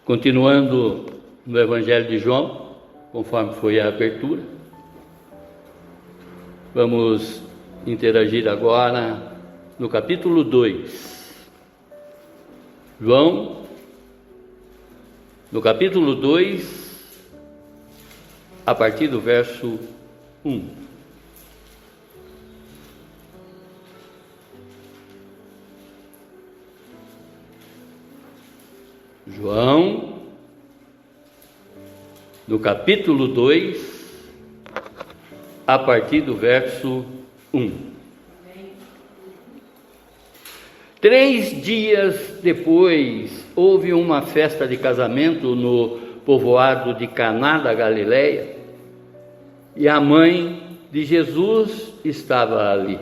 Continuando no Evangelho de João, conforme foi a abertura, vamos interagir agora no capítulo 2. João, no capítulo 2, a partir do verso 1. João, no capítulo 2, a partir do verso 1. 3 dias depois, houve uma festa de casamento no povoado de Caná da Galileia, e a mãe de Jesus estava ali.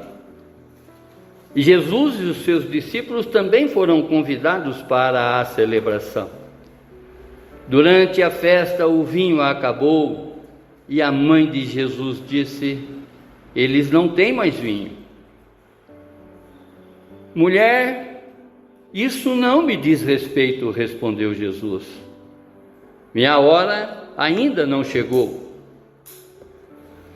E Jesus e os seus discípulos também foram convidados para a celebração. Durante a festa, o vinho acabou e a mãe de Jesus disse: eles não têm mais vinho. Mulher, isso não me diz respeito, respondeu Jesus. Minha hora ainda não chegou.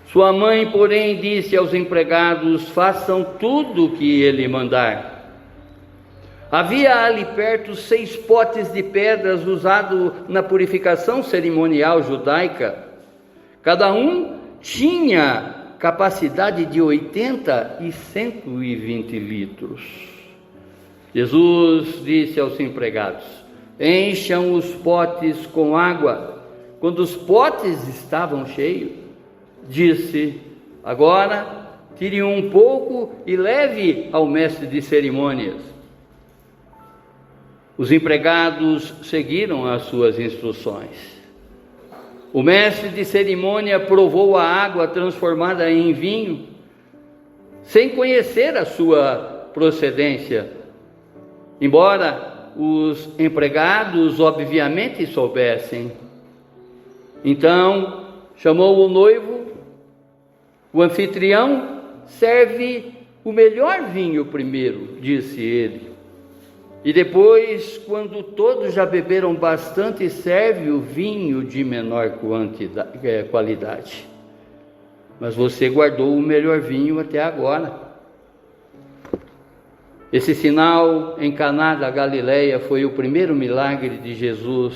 Sua mãe, porém, disse aos empregados: façam tudo o que ele mandar. Havia ali perto 6 potes de pedras usados na purificação cerimonial judaica. Cada um tinha capacidade de 80 e 120 litros. Jesus disse aos empregados: encham os potes com água. Quando os potes estavam cheios, disse: agora tire um pouco e leve ao mestre de cerimônias. Os empregados seguiram as suas instruções. O mestre de cerimônia provou a água transformada em vinho, sem conhecer a sua procedência, embora os empregados obviamente soubessem. Então chamou o noivo. O anfitrião: serve o melhor vinho primeiro, disse ele. E depois, quando todos já beberam bastante, serve o vinho de menor qualidade. Mas você guardou o melhor vinho até agora. Esse sinal em Caná da Galileia foi o primeiro milagre de Jesus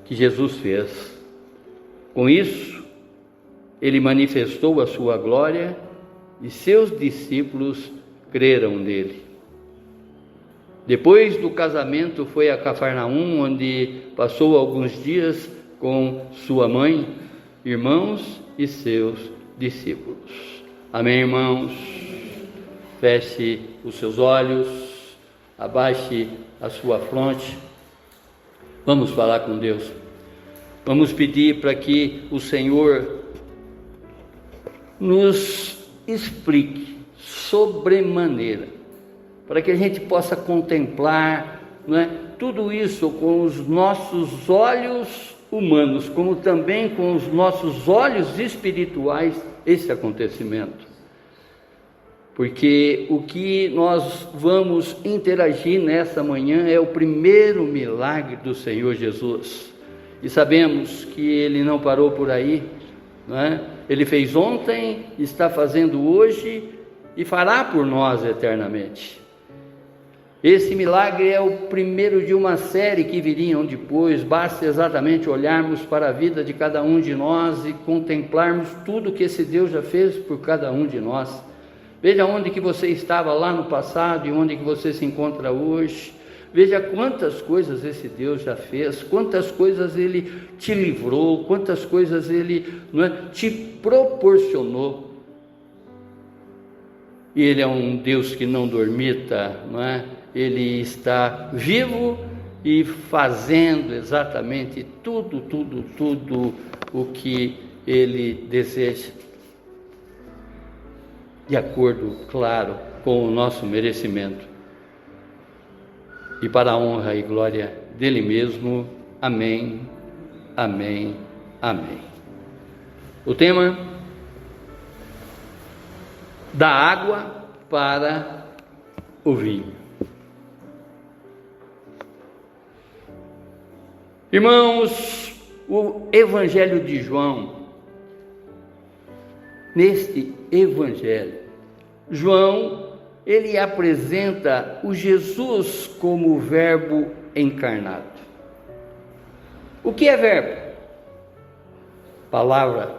que Jesus fez. Com isso, ele manifestou a sua glória e seus discípulos creram nele. Depois do casamento, foi a Cafarnaum, onde passou alguns dias com sua mãe, irmãos e seus discípulos. Amém, irmãos? Feche os seus olhos, abaixe a sua fronte. Vamos falar com Deus. Vamos pedir para que o Senhor nos explique sobremaneira, para que a gente possa contemplar, tudo isso com os nossos olhos humanos, como também com os nossos olhos espirituais, esse acontecimento. Porque o que nós vamos interagir nessa manhã é o primeiro milagre do Senhor Jesus. E sabemos que Ele não parou por aí, Ele fez ontem, está fazendo hoje e fará por nós eternamente. Esse milagre é o primeiro de uma série que viriam depois. Basta exatamente olharmos para a vida de cada um de nós e contemplarmos tudo que esse Deus já fez por cada um de nós. Veja onde que você estava lá no passado e onde que você se encontra hoje. Veja quantas coisas esse Deus já fez, quantas coisas Ele te livrou, quantas coisas Ele te proporcionou. E Ele é um Deus que não dormita, Ele está vivo e fazendo exatamente tudo o que Ele deseja, de acordo, claro, com o nosso merecimento. E para a honra e glória dele mesmo. Amém, amém, amém. O tema: da água para o vinho. Irmãos, o Evangelho de João, neste Evangelho, João, ele apresenta o Jesus como o Verbo encarnado. O que é verbo? Palavra,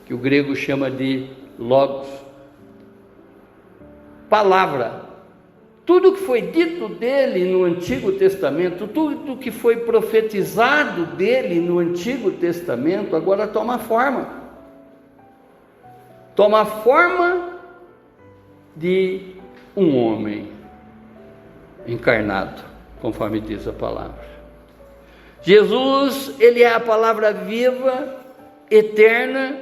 que o grego chama de logos. Palavra. Tudo que foi dito dele no Antigo Testamento, tudo que foi profetizado dele no Antigo Testamento, agora toma forma. Toma a forma de um homem encarnado, conforme diz a palavra. Jesus, ele é a palavra viva, eterna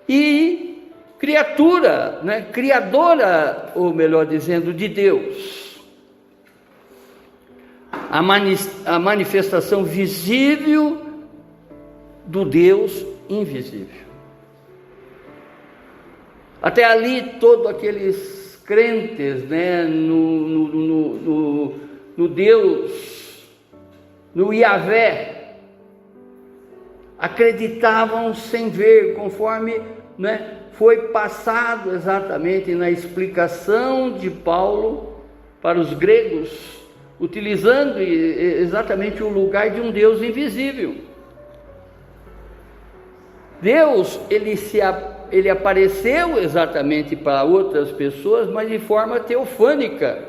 e criatura, criadora, ou melhor dizendo, de Deus. A manifestação visível do Deus invisível. Até ali, todos aqueles crentes, no Deus, no Yahvé, acreditavam sem ver, conforme foi passado exatamente na explicação de Paulo para os gregos, utilizando exatamente o lugar de um Deus invisível. Deus, ele apareceu exatamente para outras pessoas, mas de forma teofânica.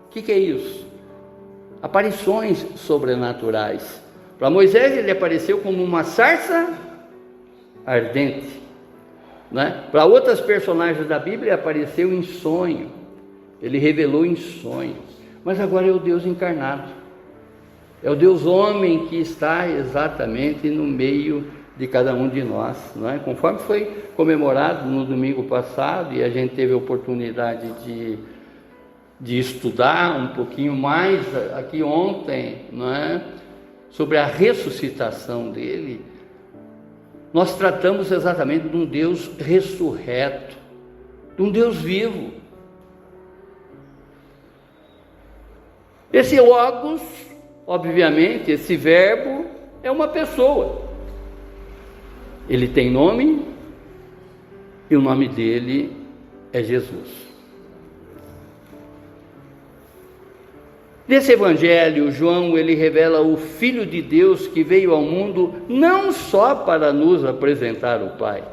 O que é isso? Aparições sobrenaturais. Para Moisés, ele apareceu como uma sarça ardente. Para outras personagens da Bíblia, apareceu em sonho. Ele revelou em sonho. Mas agora é o Deus encarnado. É o Deus homem que está exatamente no meio de cada um de nós, Conforme foi comemorado no domingo passado, e a gente teve a oportunidade de estudar um pouquinho mais aqui ontem, sobre a ressuscitação dele. Nós tratamos exatamente de um Deus ressurreto, de um Deus vivo. Esse Logos, obviamente, esse verbo é uma pessoa. Ele tem nome e o nome dele é Jesus. Nesse evangelho, João, ele revela o Filho de Deus que veio ao mundo não só para nos apresentar o Pai,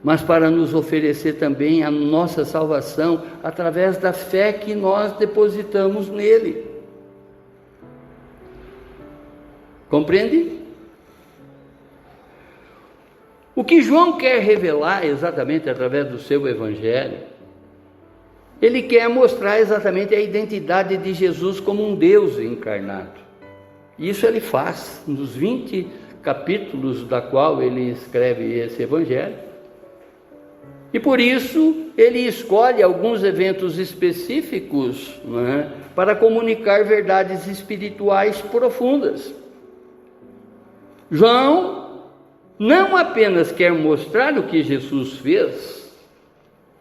mas para nos oferecer também a nossa salvação através da fé que nós depositamos nele. Compreende? O que João quer revelar exatamente através do seu evangelho, ele quer mostrar exatamente a identidade de Jesus como um Deus encarnado. Isso ele faz nos 20 capítulos da qual ele escreve esse evangelho. E por isso ele escolhe alguns eventos específicos, para comunicar verdades espirituais profundas. João não apenas quer mostrar o que Jesus fez,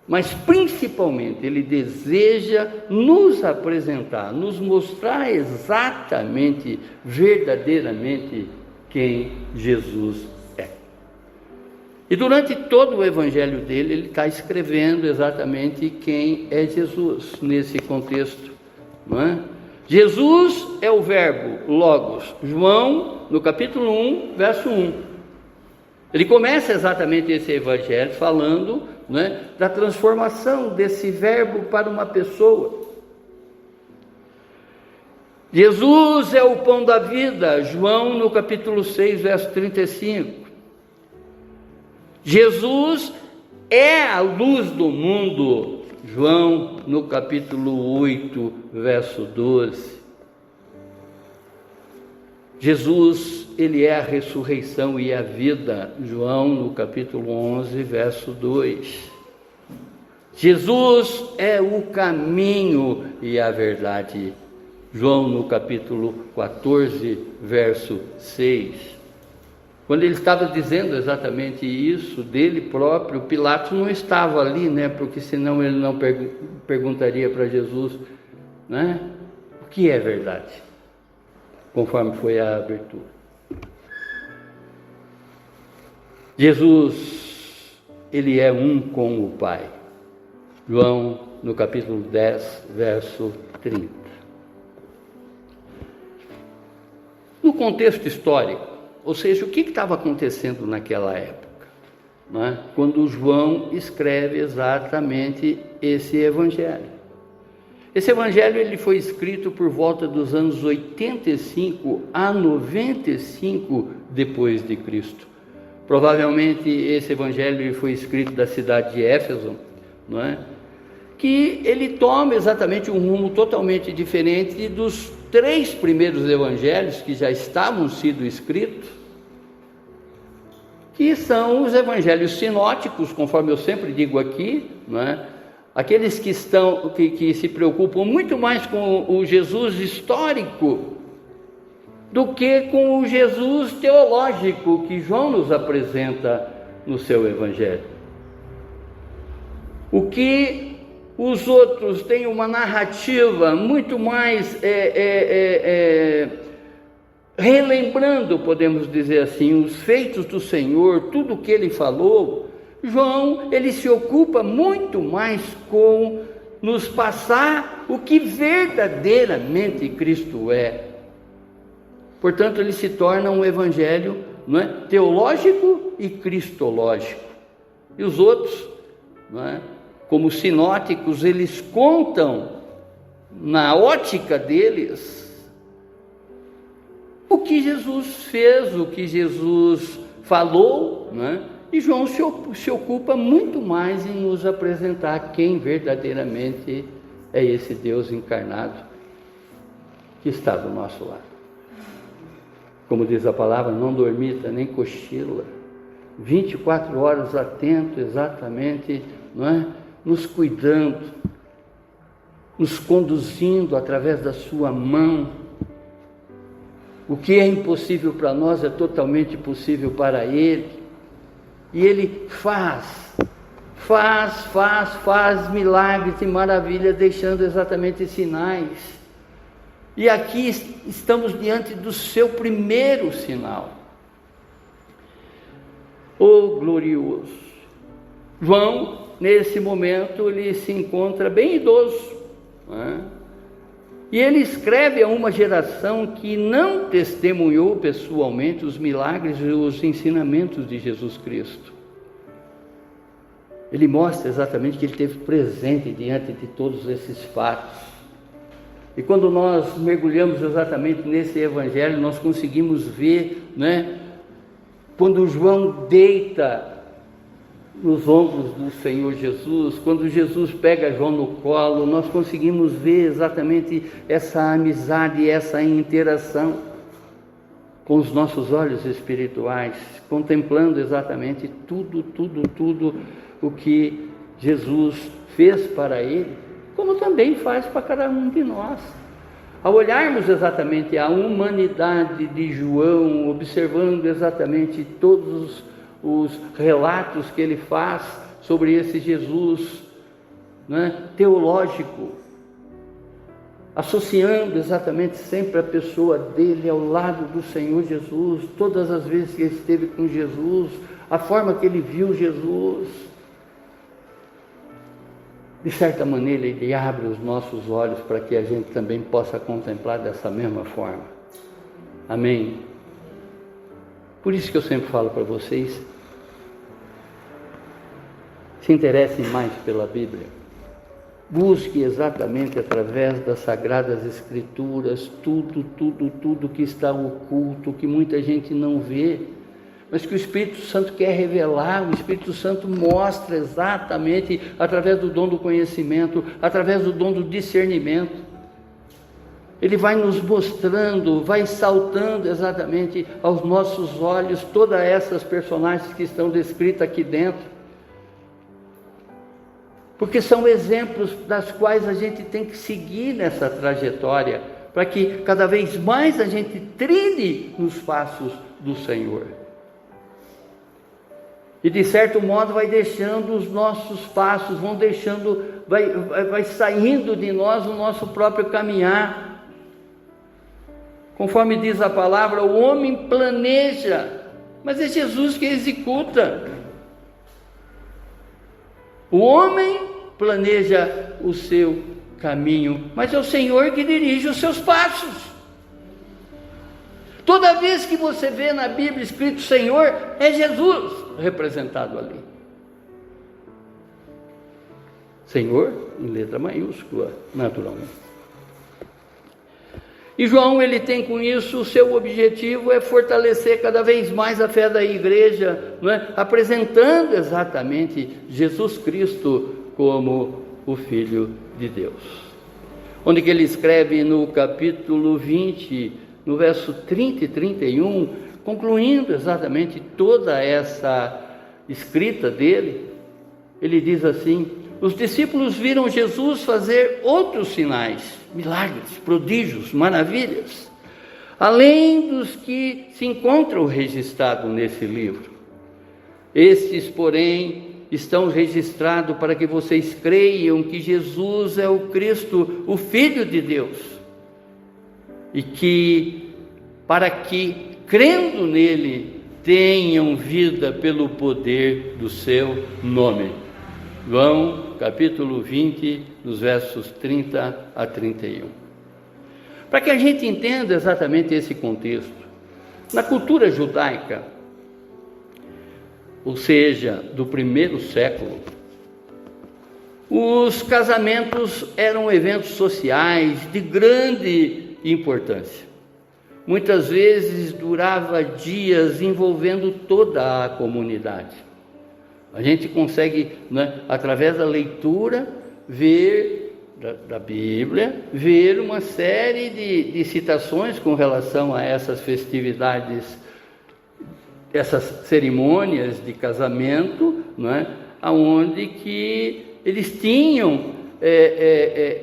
mas principalmente ele deseja nos apresentar, nos mostrar exatamente, verdadeiramente quem Jesus é. E durante todo o evangelho dele, ele está escrevendo exatamente quem é Jesus nesse contexto, Jesus é o verbo Logos. João, no capítulo 1, verso 1. Ele começa exatamente esse evangelho falando, da transformação desse verbo para uma pessoa. Jesus é o pão da vida, João no capítulo 6, verso 35. Jesus é a luz do mundo, João no capítulo 8, verso 12. Jesus, ele é a ressurreição e a vida, João no capítulo 11, verso 2. Jesus é o caminho e a verdade, João no capítulo 14, verso 6. Quando ele estava dizendo exatamente isso dele próprio, Pilatos não estava ali, porque senão ele não perguntaria para Jesus, O que é verdade? Conforme foi a abertura. Jesus, ele é um com o Pai. João, no capítulo 10, verso 30. No contexto histórico, ou seja, o que estava acontecendo naquela época, não é? Quando João escreve exatamente esse evangelho. Esse evangelho ele foi escrito por volta dos anos 85 a 95 depois de Cristo. Provavelmente esse evangelho foi escrito da cidade de Éfeso, não é? Que ele toma exatamente um rumo totalmente diferente dos 3 primeiros evangelhos que já estavam sido escritos, que são os evangelhos sinóticos, conforme eu sempre digo aqui, não é? Aqueles que se preocupam muito mais com o Jesus histórico do que com o Jesus teológico que João nos apresenta no seu evangelho. O que os outros têm uma narrativa muito mais relembrando, podemos dizer assim, os feitos do Senhor, tudo o que ele falou. João, ele se ocupa muito mais com nos passar o que verdadeiramente Cristo é. Portanto, ele se torna um evangelho, não é, teológico e cristológico. E os outros, não é, como sinóticos, eles contam na ótica deles o que Jesus fez, o que Jesus falou, não é? E João se ocupa muito mais em nos apresentar quem verdadeiramente é esse Deus encarnado que está do nosso lado. Como diz a palavra, não dormita nem cochila, 24 horas atento exatamente, não é? Nos cuidando, nos conduzindo através da sua mão. O que é impossível para nós é totalmente possível para Ele. E Ele faz milagres e maravilhas, deixando exatamente sinais. E aqui estamos diante do seu primeiro sinal. Oh, glorioso! João, nesse momento, ele se encontra bem idoso, não é? E ele escreve a uma geração que não testemunhou pessoalmente os milagres e os ensinamentos de Jesus Cristo. Ele mostra exatamente que ele esteve presente diante de todos esses fatos. E quando nós mergulhamos exatamente nesse evangelho, nós conseguimos ver, né, quando João deita nos ombros do Senhor Jesus, quando Jesus pega João no colo, nós conseguimos ver exatamente essa amizade, essa interação com os nossos olhos espirituais, contemplando exatamente tudo o que Jesus fez para ele, como também faz para cada um de nós. Ao olharmos exatamente a humanidade de João, observando exatamente todos os relatos que ele faz sobre esse Jesus, né, teológico, associando exatamente sempre a pessoa dele ao lado do Senhor Jesus, todas as vezes que ele esteve com Jesus, a forma que ele viu Jesus, de certa maneira ele abre os nossos olhos para que a gente também possa contemplar dessa mesma forma. Amém? Por isso que eu sempre falo para vocês, se interessem mais pela Bíblia. Busque exatamente através das Sagradas Escrituras tudo que está oculto, que muita gente não vê, mas que o Espírito Santo quer revelar. O Espírito Santo mostra exatamente através do dom do conhecimento, através do dom do discernimento. Ele vai nos mostrando, vai saltando exatamente aos nossos olhos todas essas personagens que estão descritas aqui dentro, porque são exemplos das quais a gente tem que seguir nessa trajetória, para que cada vez mais a gente trilhe nos passos do Senhor. E de certo modo vai deixando os nossos passos, vai saindo de nós o nosso próprio caminhar, Conforme diz a palavra, o homem planeja, mas é Jesus que executa. O homem planeja o seu caminho, mas é o Senhor que dirige os seus passos. Toda vez que você vê na Bíblia escrito Senhor, é Jesus representado ali. Senhor, em letra maiúscula, naturalmente. E João, ele tem com isso, o seu objetivo é fortalecer cada vez mais a fé da igreja, não é? Apresentando exatamente Jesus Cristo como o Filho de Deus. Onde que ele escreve no capítulo 20, no verso 30 e 31, concluindo exatamente toda essa escrita dele, ele diz assim: os discípulos viram Jesus fazer outros sinais, milagres, prodígios, maravilhas, além dos que se encontram registrados nesse livro. Estes, porém, estão registrados para que vocês creiam que Jesus é o Cristo, o Filho de Deus, e que, para que, crendo nele, tenham vida pelo poder do seu nome. João, capítulo 20, dos versos 30 a 31. Para que a gente entenda exatamente esse contexto, na cultura judaica, ou seja, do primeiro século, os casamentos eram eventos sociais de grande importância. Muitas vezes durava dias, envolvendo toda a comunidade. A gente consegue, né, através da leitura, ver da Bíblia, ver uma série de citações com relação a essas festividades, essas cerimônias de casamento, né, onde que eles tinham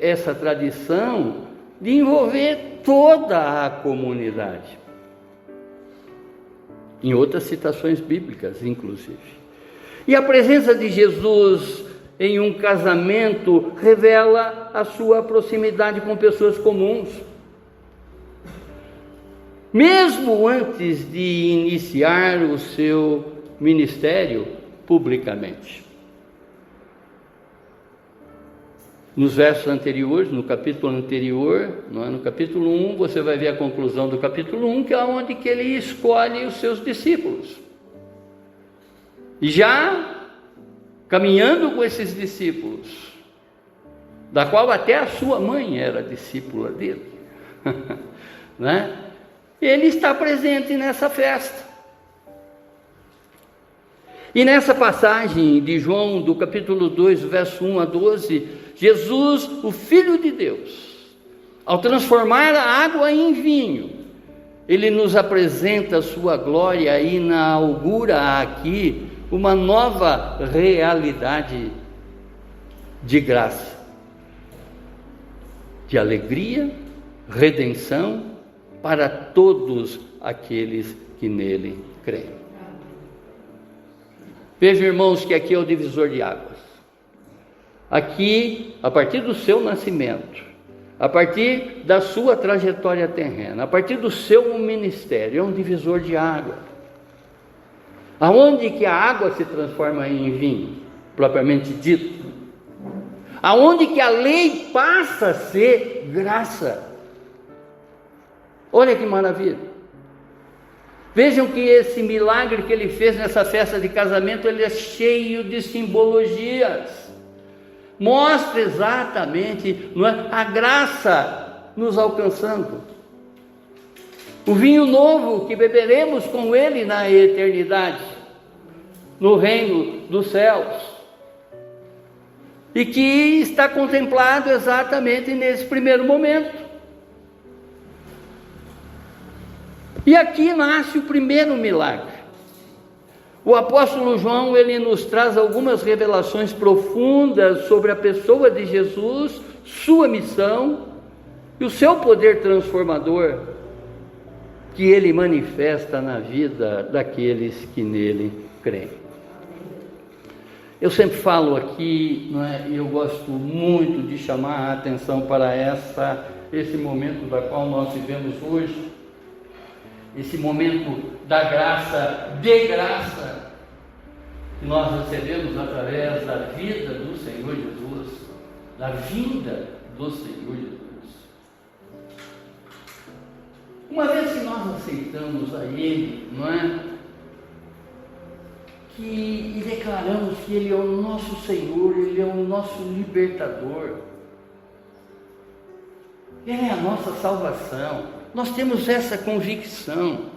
essa tradição de envolver toda a comunidade. Em outras citações bíblicas, inclusive. E a presença de Jesus em um casamento revela a sua proximidade com pessoas comuns. Mesmo antes de iniciar o seu ministério publicamente. Nos versos anteriores, no capítulo anterior, no capítulo 1, você vai ver a conclusão do capítulo 1, que é onde que ele escolhe os seus discípulos. E já caminhando com esses discípulos, da qual até a sua mãe era discípula dele, né? Ele está presente nessa festa. E nessa passagem de João, do capítulo 2, verso 1 a 12, Jesus, o Filho de Deus, ao transformar a água em vinho, ele nos apresenta a sua glória e inaugura aqui uma nova realidade de graça, de alegria, redenção para todos aqueles que nele creem. Vejam, irmãos, que aqui é o divisor de águas. Aqui, a partir do seu nascimento, a partir da sua trajetória terrena, a partir do seu ministério, é um divisor de água. Aonde que a água se transforma em vinho, propriamente dito? Aonde que a lei passa a ser graça? Olha que maravilha! Vejam que esse milagre que ele fez nessa festa de casamento, ele é cheio de simbologias. Mostra exatamente, não é, a graça nos alcançando. O vinho novo que beberemos com ele na eternidade, no reino dos céus, e que está contemplado exatamente nesse primeiro momento. E aqui nasce o primeiro milagre. O apóstolo João, ele nos traz algumas revelações profundas sobre a pessoa de Jesus, sua missão e o seu poder transformador que ele manifesta na vida daqueles que nele creem. Eu sempre falo aqui, não é, e eu gosto muito de chamar a atenção para esse momento da qual nós vivemos hoje, esse momento da graça, de graça, que nós recebemos através da vida do Senhor Jesus, da vinda do Senhor Jesus. Uma vez que nós aceitamos a Ele, não é? E declaramos que Ele é o nosso Senhor, Ele é o nosso libertador, Ele é a nossa salvação, nós temos essa convicção,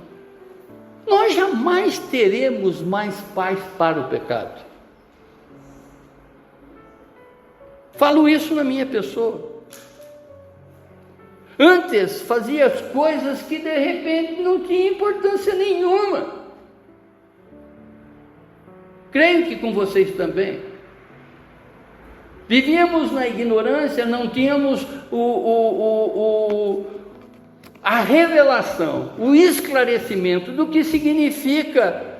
nós jamais teremos mais paz para o pecado. Falo isso na minha pessoa. Antes fazia as coisas que de repente não tinha importância nenhuma. Creio que com vocês também. Vivíamos na ignorância, não tínhamos a revelação, o esclarecimento do que significa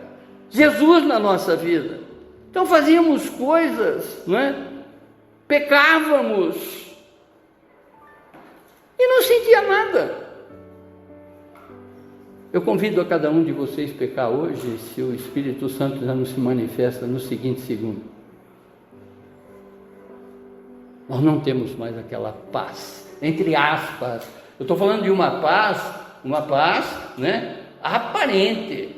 Jesus na nossa vida. Então fazíamos coisas, não é? Pecávamos e não sentia nada. Eu convido a cada um de vocês a pecar hoje, se o Espírito Santo já não se manifesta no seguinte segundo. Nós não temos mais aquela paz, entre aspas. Eu estou falando de uma paz, né, aparente.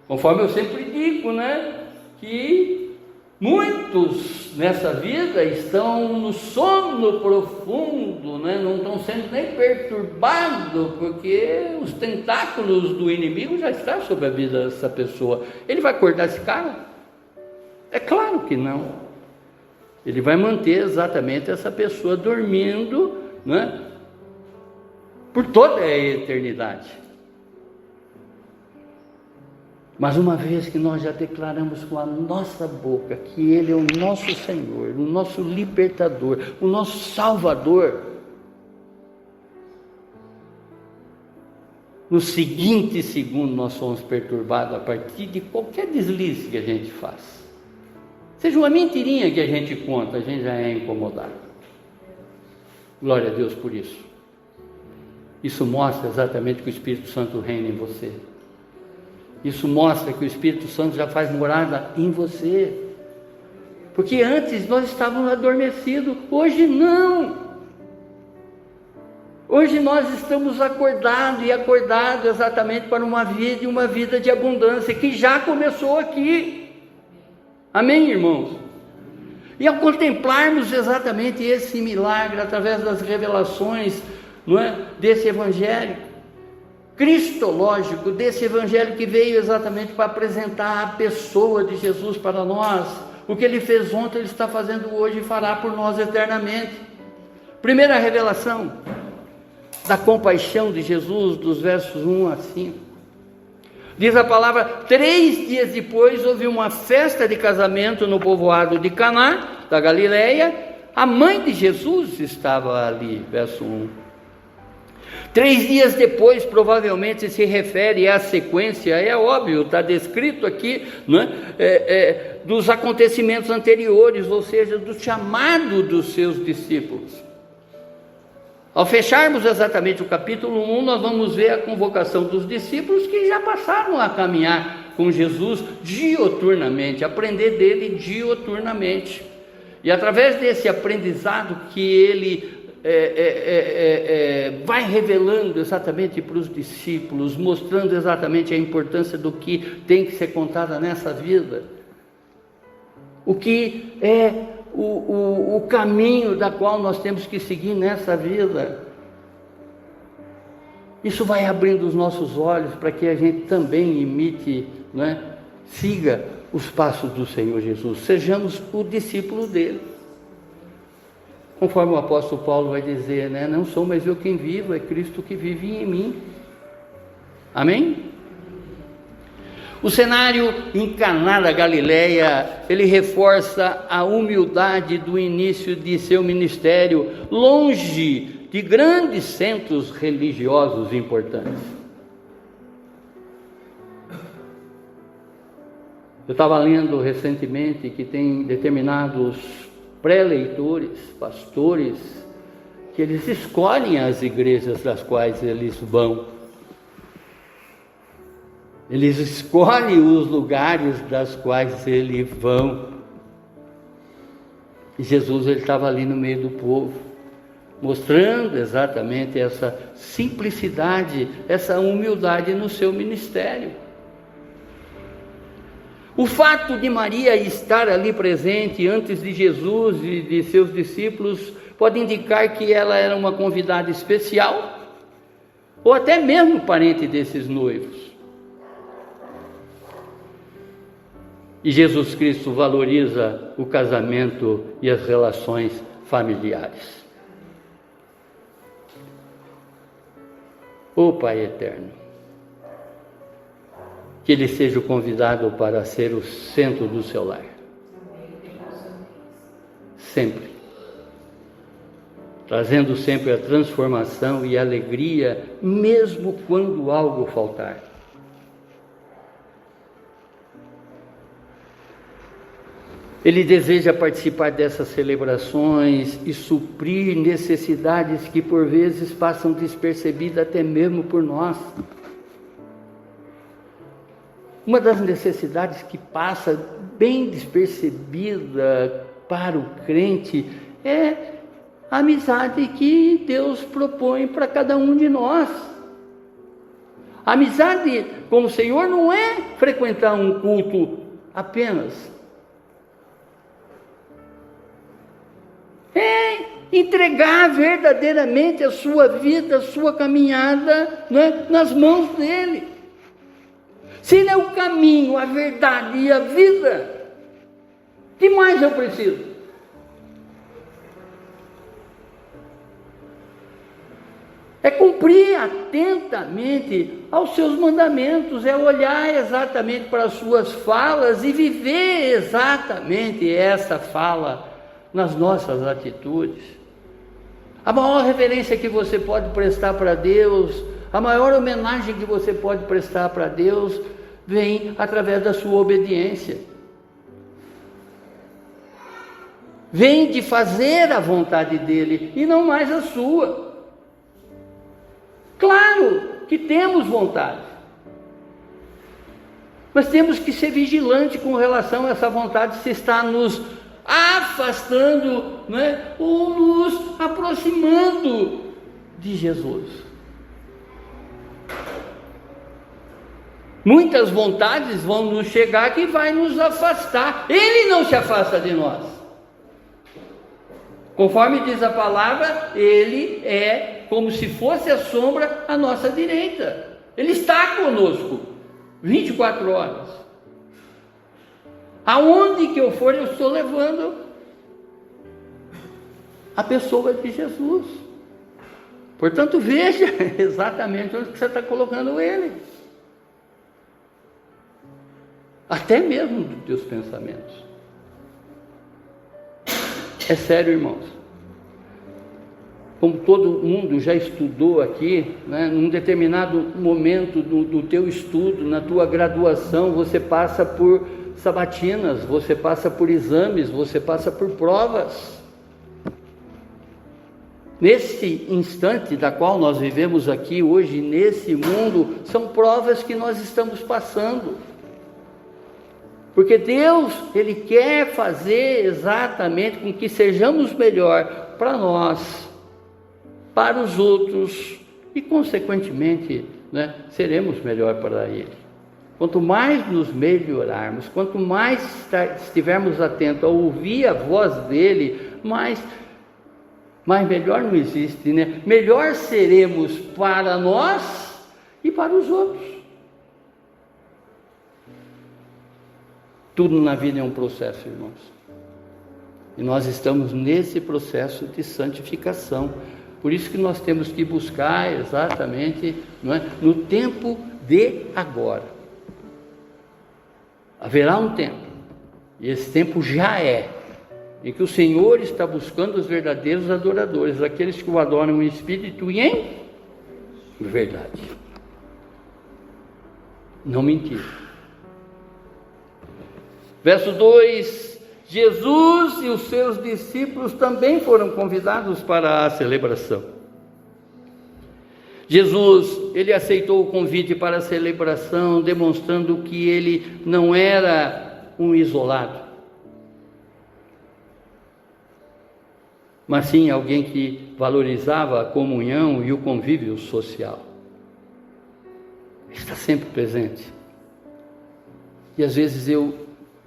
Conforme eu sempre digo, né, que muitos nessa vida estão no sono profundo, né, não estão sendo nem perturbados, porque os tentáculos do inimigo já estão sobre a vida dessa pessoa. Ele vai acordar esse cara? É claro que não. Ele vai manter exatamente essa pessoa dormindo, né, por toda a eternidade. Mas uma vez que nós já declaramos com a nossa boca que Ele é o nosso Senhor, o nosso libertador, o nosso Salvador, no seguinte segundo nós somos perturbados a partir de qualquer deslize que a gente faz. Seja uma mentirinha que a gente conta, a gente já é incomodado. Glória a Deus por isso. Isso mostra exatamente que o Espírito Santo reina em você. Isso mostra que o Espírito Santo já faz morada em você. Porque antes nós estávamos adormecidos, hoje não. Hoje nós estamos acordados exatamente para uma vida de abundância que já começou aqui. Amém, irmãos? E ao contemplarmos exatamente esse milagre através das revelações, não é, desse evangelho cristológico, desse evangelho que veio exatamente para apresentar a pessoa de Jesus para nós, o que Ele fez ontem, Ele está fazendo hoje e fará por nós eternamente. Primeira revelação da compaixão de Jesus, dos versos 1 a 5. Diz a palavra: 3 dias depois houve uma festa de casamento no povoado de Caná, da Galileia. A mãe de Jesus estava ali, verso 1. 3 dias depois, provavelmente se refere à sequência, é óbvio, está descrito aqui, né, dos acontecimentos anteriores, ou seja, do chamado dos seus discípulos. Ao fecharmos exatamente o capítulo 1, nós vamos ver a convocação dos discípulos que já passaram a caminhar com Jesus dioturnamente, aprender dele dioturnamente. E através desse aprendizado que ele vai revelando exatamente para os discípulos, mostrando exatamente a importância do que tem que ser contado nessa vida, o que é o caminho da qual nós temos que seguir nessa vida. Isso vai abrindo os nossos olhos para que a gente também imite, né, siga os passos do Senhor Jesus, sejamos o discípulo dele. Conforme o apóstolo Paulo vai dizer, né, não sou mais eu quem vivo, é Cristo que vive em mim. Amém? O cenário em Caná da Galileia, ele reforça a humildade do início de seu ministério, longe de grandes centros religiosos importantes. Eu estava lendo recentemente que tem determinados pré-leitores, pastores, que eles escolhem as igrejas das quais eles vão. Eles escolhem os lugares das quais eles vão. E Jesus, ele estava ali no meio do povo, mostrando exatamente essa simplicidade, essa humildade no seu ministério. O fato de Maria estar ali presente antes de Jesus e de seus discípulos pode indicar que ela era uma convidada especial, ou até mesmo parente desses noivos. E Jesus Cristo valoriza o casamento e as relações familiares. Ó Pai eterno, que Ele seja o convidado para ser o centro do seu lar. Sempre. Trazendo sempre a transformação e a alegria, mesmo quando algo faltar. Ele deseja participar dessas celebrações e suprir necessidades que por vezes passam despercebidas até mesmo por nós. Uma das necessidades que passa bem despercebida para o crente é a amizade que Deus propõe para cada um de nós. A amizade com o Senhor não é frequentar um culto apenas. É entregar verdadeiramente a sua vida, a sua caminhada, né, nas mãos dele. Se ele é o caminho, a verdade e a vida, o que mais eu preciso? É cumprir atentamente aos seus mandamentos, é olhar exatamente para as suas falas e viver exatamente essa fala nas nossas atitudes. A maior reverência que você pode prestar para Deus, a maior homenagem que você pode prestar para Deus, vem através da sua obediência. Vem de fazer a vontade dele e não mais a sua. Claro que temos vontade, mas temos que ser vigilantes com relação a essa vontade, se está nos afastando, né, ou nos aproximando de Jesus. Muitas vontades vão nos chegar que vai nos afastar. Ele não se afasta de nós. Conforme diz a palavra, ele é como se fosse a sombra à nossa direita. Ele está conosco 24 horas. Aonde que eu for, eu estou levando a pessoa de Jesus. Portanto, veja exatamente onde você está colocando ele. Até mesmo dos teus pensamentos. É sério, irmãos. Como todo mundo já estudou aqui, né, num determinado momento do teu estudo, na tua graduação, você passa por sabatinas, você passa por exames, você passa por provas. Nesse instante da qual nós vivemos aqui hoje, nesse mundo, são provas que nós estamos passando. Porque Deus, Ele quer fazer exatamente com que sejamos melhor para nós, para os outros e, consequentemente, né, seremos melhor para Ele. Quanto mais nos melhorarmos, quanto mais estivermos atentos a ouvir a voz dEle, mais melhor não existe, né? Melhor seremos para nós e para os outros. Tudo na vida é um processo, irmãos. E nós estamos nesse processo de santificação. Por isso que nós temos que buscar exatamente, não é, no tempo de agora. Haverá um tempo, e esse tempo já é, em que o Senhor está buscando os verdadeiros adoradores, aqueles que o adoram em espírito e em verdade. Não mentir. Verso 2, Jesus e os seus discípulos também foram convidados para a celebração. Jesus, ele aceitou o convite para a celebração, demonstrando que ele não era um isolado, mas sim alguém que valorizava a comunhão e o convívio social. Ele está sempre presente. E às vezes eu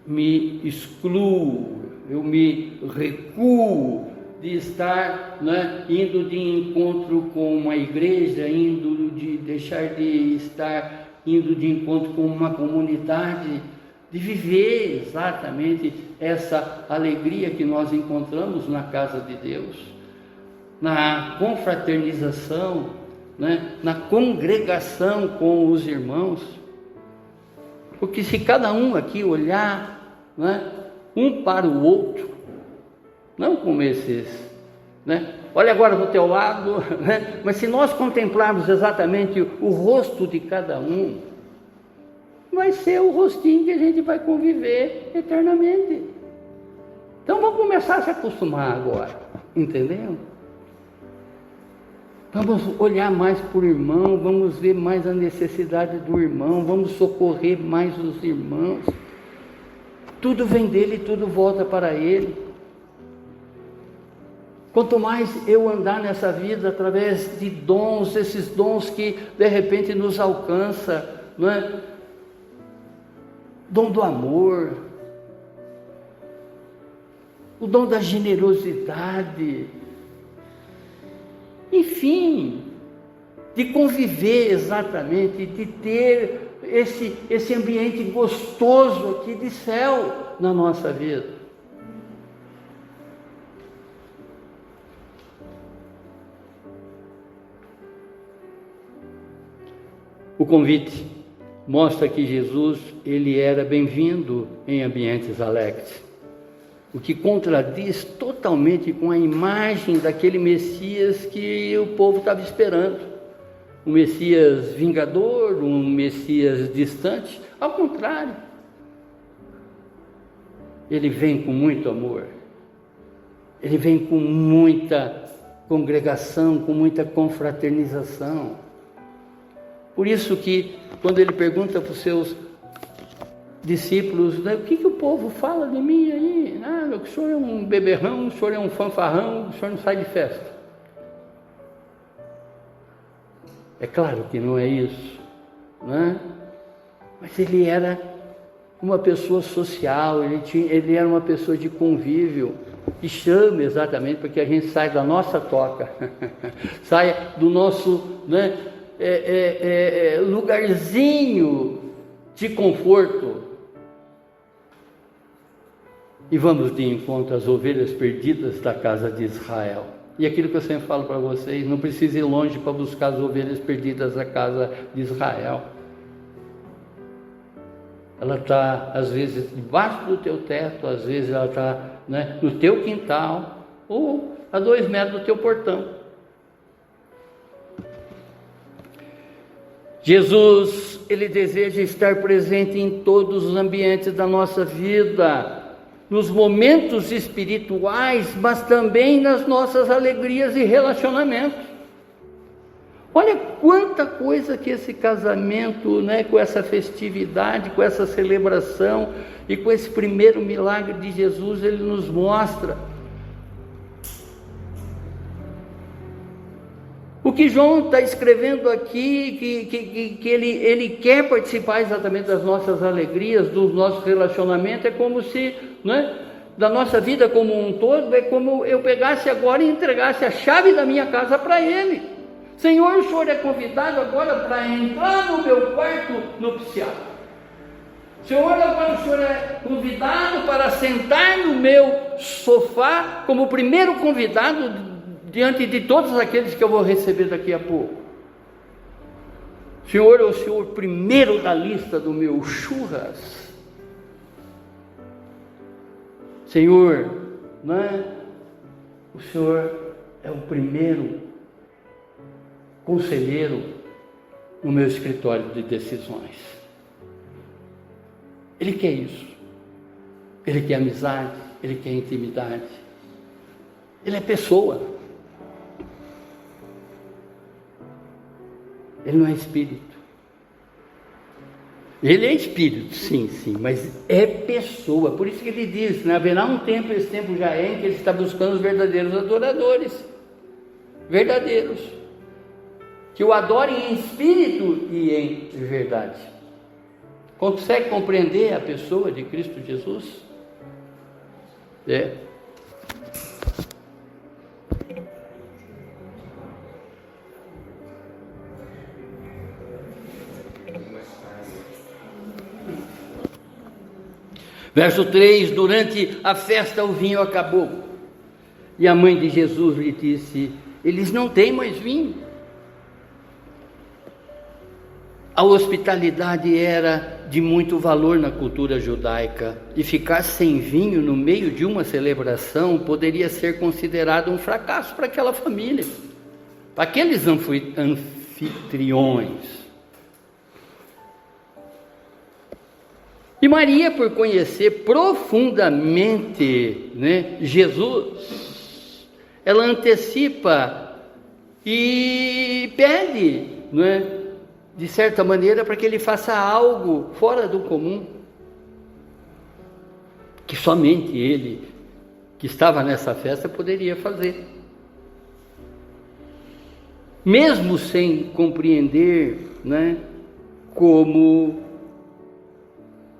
me excluo, eu me recuo de estar, indo de encontro com uma igreja, indo de encontro com uma comunidade, de viver exatamente essa alegria que nós encontramos na casa de Deus, na confraternização, na congregação com os irmãos. Porque se cada um aqui olhar, um para o outro, não como esses, olha agora para o teu lado, mas se nós contemplarmos exatamente o rosto de cada um, vai ser o rostinho que a gente vai conviver eternamente. Então vamos começar a se acostumar agora, entendeu? Vamos olhar mais para o irmão, vamos ver mais a necessidade do irmão, vamos socorrer mais os irmãos. Tudo vem dele, tudo volta para ele. Quanto mais eu andar nessa vida através de dons, esses dons que de repente nos alcança, dom do amor, o dom da generosidade, enfim, de conviver exatamente, de ter esse ambiente gostoso aqui de céu na nossa vida. O convite mostra que Jesus, ele era bem-vindo em ambientes alegres, o que contradiz totalmente com a imagem daquele Messias que o povo estava esperando, um Messias vingador, um Messias distante. Ao contrário, ele vem com muito amor, ele vem com muita congregação, com muita confraternização. Por isso que quando ele pergunta para os seus discípulos, o que o povo fala de mim aí? O senhor é um beberrão, o senhor é um fanfarrão, o senhor não sai de festa. É claro que não é isso, mas ele era uma pessoa social, ele era uma pessoa de convívio, que chama exatamente para que a gente saia da nossa toca, saia do nosso lugarzinho de conforto, e vamos de encontro às ovelhas perdidas da casa de Israel. E aquilo que eu sempre falo para vocês, não precisa ir longe para buscar as ovelhas perdidas da casa de Israel. Ela está, às vezes, debaixo do teu teto, às vezes ela está no teu quintal, ou a 2 metros do teu portão. Jesus, ele deseja estar presente em todos os ambientes da nossa vida, nos momentos espirituais, mas também nas nossas alegrias e relacionamentos. Olha quanta coisa que esse casamento, com essa festividade, com essa celebração e com esse primeiro milagre de Jesus, ele nos mostra. O que João está escrevendo aqui, que ele quer participar exatamente das nossas alegrias, dos nossos relacionamentos, é como se, da nossa vida como um todo, é como eu pegasse agora e entregasse a chave da minha casa para ele. Senhor, o senhor é convidado agora para entrar no meu quarto nupcial. Senhor, agora o senhor é convidado para sentar no meu sofá como o primeiro convidado diante de todos aqueles que eu vou receber daqui a pouco. Senhor é o senhor primeiro da lista do meu churras. Senhor, o senhor é o primeiro conselheiro no meu escritório de decisões. Ele quer isso. Ele quer amizade. Ele quer intimidade. Ele é pessoa. Ele não é espírito. Ele é espírito, sim, mas é pessoa. Por isso que ele diz, né? Haverá um tempo, esse tempo já é, em que ele está buscando os verdadeiros adoradores. Verdadeiros. Que o adorem em espírito e em verdade. Consegue compreender a pessoa de Cristo Jesus? É. Verso 3: durante a festa o vinho acabou, e a mãe de Jesus lhe disse: eles não têm mais vinho. A hospitalidade era de muito valor na cultura judaica, e ficar sem vinho no meio de uma celebração poderia ser considerado um fracasso para aquela família, para aqueles anfitriões. E Maria, por conhecer profundamente, né, Jesus, ela antecipa e pede, né, de certa maneira, para que ele faça algo fora do comum, que somente ele, que estava nessa festa, poderia fazer. Mesmo sem compreender, né, como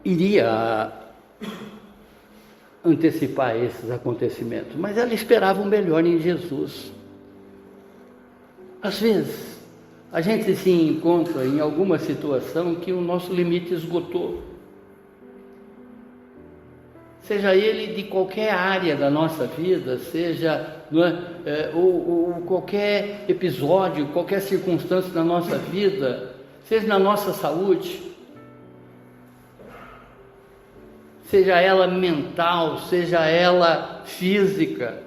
iria antecipar esses acontecimentos, mas ela esperava o melhor em Jesus. Às vezes, a gente se encontra em alguma situação que o nosso limite esgotou, seja ele de qualquer área da nossa vida, seja, não é, ou qualquer episódio, qualquer circunstância da nossa vida, seja na nossa saúde, seja ela mental, seja ela física,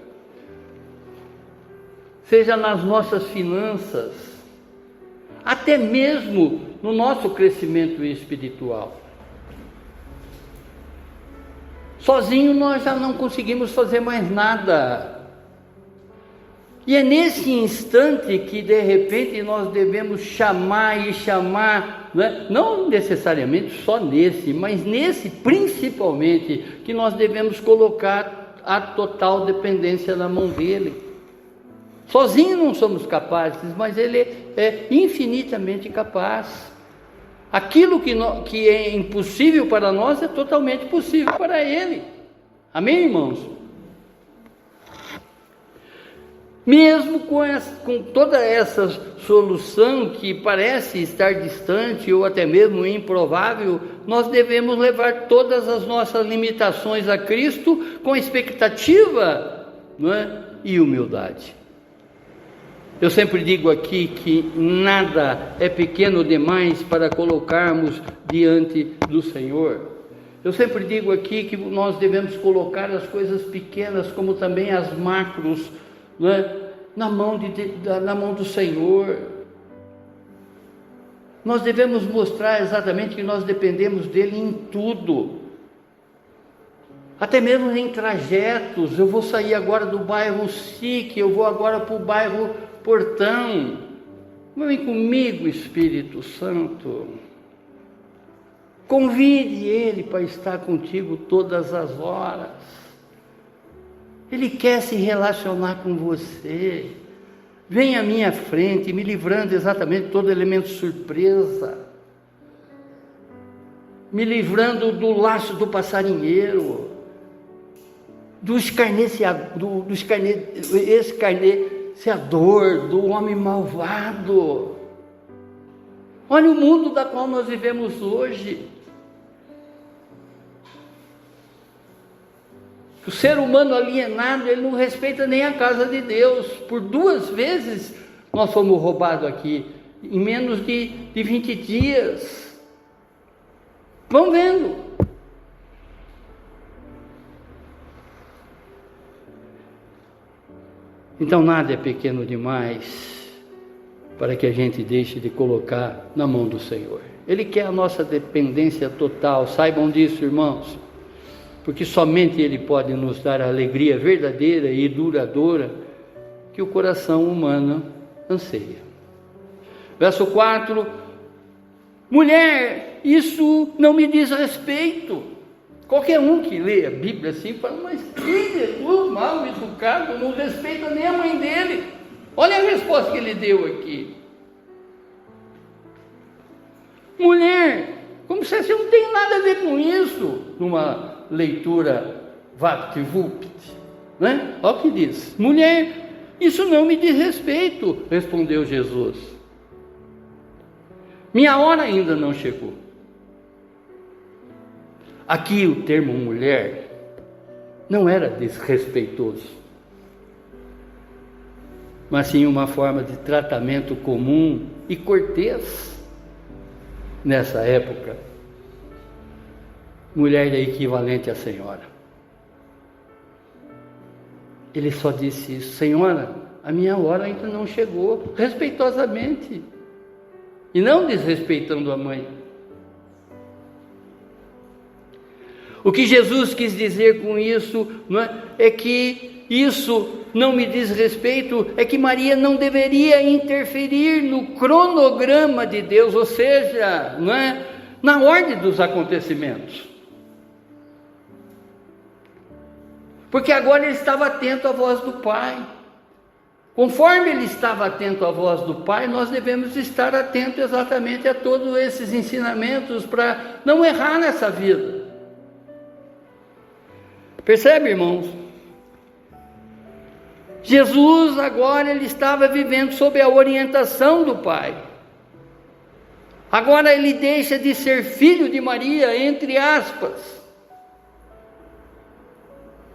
seja nas nossas finanças, até mesmo no nosso crescimento espiritual. Sozinho nós já não conseguimos fazer mais nada. E é nesse instante que de repente nós devemos chamar, né? Não necessariamente só nesse, mas nesse principalmente, que nós devemos colocar a total dependência na mão dele. Sozinho não somos capazes, mas ele é infinitamente capaz. Aquilo que é impossível para nós é totalmente possível para ele. Amém, irmãos? Mesmo com toda essa solução que parece estar distante ou até mesmo improvável, nós devemos levar todas as nossas limitações a Cristo com expectativa, não é? E humildade. Eu sempre digo aqui que nada é pequeno demais para colocarmos diante do Senhor. Eu sempre digo aqui que nós devemos colocar as coisas pequenas, como também as macros, né, na mão do Senhor. Nós devemos mostrar exatamente que nós dependemos dele em tudo, até mesmo em trajetos. Eu vou sair agora do bairro SIC, eu vou agora para o bairro Portão. Vem comigo, Espírito Santo. Convide ele para estar contigo todas as horas. Ele quer se relacionar com você. Vem à minha frente, me livrando exatamente de todo elemento surpresa, me livrando do laço do passarinheiro, do escarnecedor, do homem malvado. Olha o mundo da qual nós vivemos hoje. O ser humano alienado, ele não respeita nem a casa de Deus. Por 2 vezes nós fomos roubados aqui, em menos de 20 dias. Vão vendo. Então nada é pequeno demais para que a gente deixe de colocar na mão do Senhor. Ele quer a nossa dependência total, saibam disso, irmãos. porque somente Ele pode nos dar a alegria verdadeira e duradoura que o coração humano anseia. Verso 4: mulher, isso não me diz respeito. Qualquer um que lê a Bíblia assim fala, mas que Jesus mal educado, não respeita nem a mãe dele. Olha a resposta que ele deu aqui. Mulher, como se você não tem nada a ver com isso, numa leitura vapt-vupt, né? Olha o que diz: mulher, isso não me diz respeito, respondeu Jesus. Minha hora ainda não chegou. Aqui o termo mulher não era desrespeitoso, mas sim uma forma de tratamento comum e cortês nessa época. Mulher é equivalente à senhora. Ele só disse isso: senhora, a minha hora ainda não chegou, respeitosamente, e não desrespeitando a mãe. O que Jesus quis dizer com isso, não é que isso não me diz respeito, é que Maria não deveria interferir no cronograma de Deus, ou seja, não é, na ordem dos acontecimentos. Porque agora ele estava atento à voz do Pai. Conforme ele estava atento à voz do Pai, nós devemos estar atentos exatamente a todos esses ensinamentos para não errar nessa vida. Percebe, irmãos? Jesus agora ele estava vivendo sob a orientação do Pai. Agora ele deixa de ser filho de Maria, entre aspas,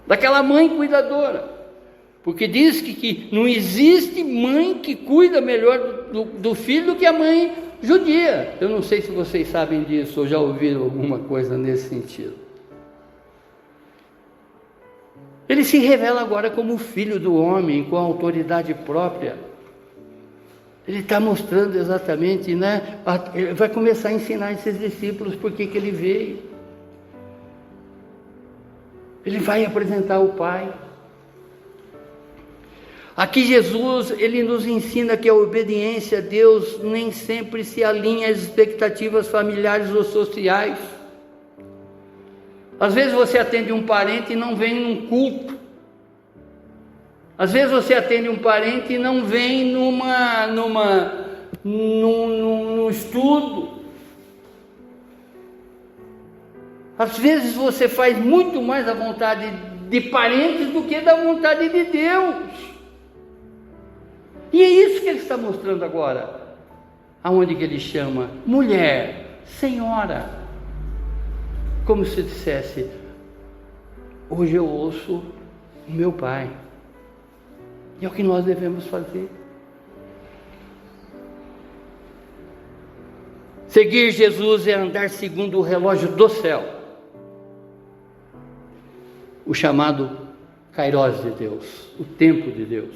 daquela mãe cuidadora, porque diz que não existe mãe que cuida melhor do filho do que a mãe judia. Eu não sei se vocês sabem disso ou já ouviram alguma coisa nesse sentido. Ele se revela agora como filho do homem, com autoridade própria. Ele está mostrando exatamente, né? Ele vai começar a ensinar esses discípulos por que ele veio. Ele vai apresentar o Pai. Aqui Jesus, ele nos ensina que a obediência a Deus nem sempre se alinha às expectativas familiares ou sociais. Às vezes você atende um parente e não vem num culto. Às vezes você atende um parente e não vem num estudo. Às vezes você faz muito mais a vontade de parentes do que da vontade de Deus. E é isso que ele está mostrando agora. Aonde que ele chama mulher, senhora. Como se dissesse: hoje eu ouço o meu Pai. E é o que nós devemos fazer. Seguir Jesus é andar segundo o relógio do céu, o chamado Kairos de Deus, o tempo de Deus,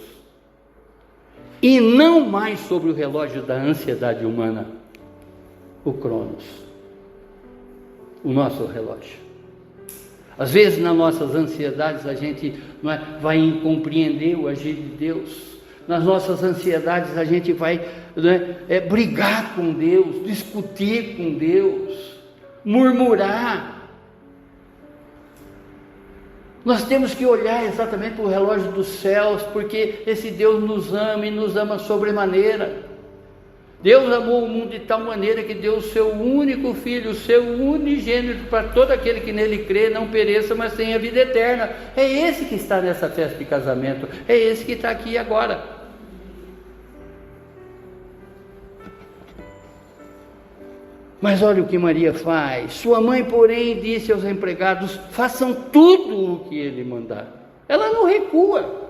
e não mais sobre o relógio da ansiedade humana, o Cronos, o nosso relógio. Às vezes nas nossas ansiedades a gente vai incompreender o agir de Deus. Nas nossas ansiedades a gente vai brigar com Deus, discutir com Deus, murmurar. Nós temos que olhar exatamente para o relógio dos céus, porque esse Deus nos ama e nos ama sobremaneira. Deus amou o mundo de tal maneira que deu o seu único Filho, o seu unigênito, para todo aquele que nele crê, não pereça, mas tenha a vida eterna. É esse que está nessa festa de casamento, é esse que está aqui agora. Mas olha o que Maria faz. Sua mãe, porém, disse aos empregados: façam tudo o que ele mandar. Ela não recua.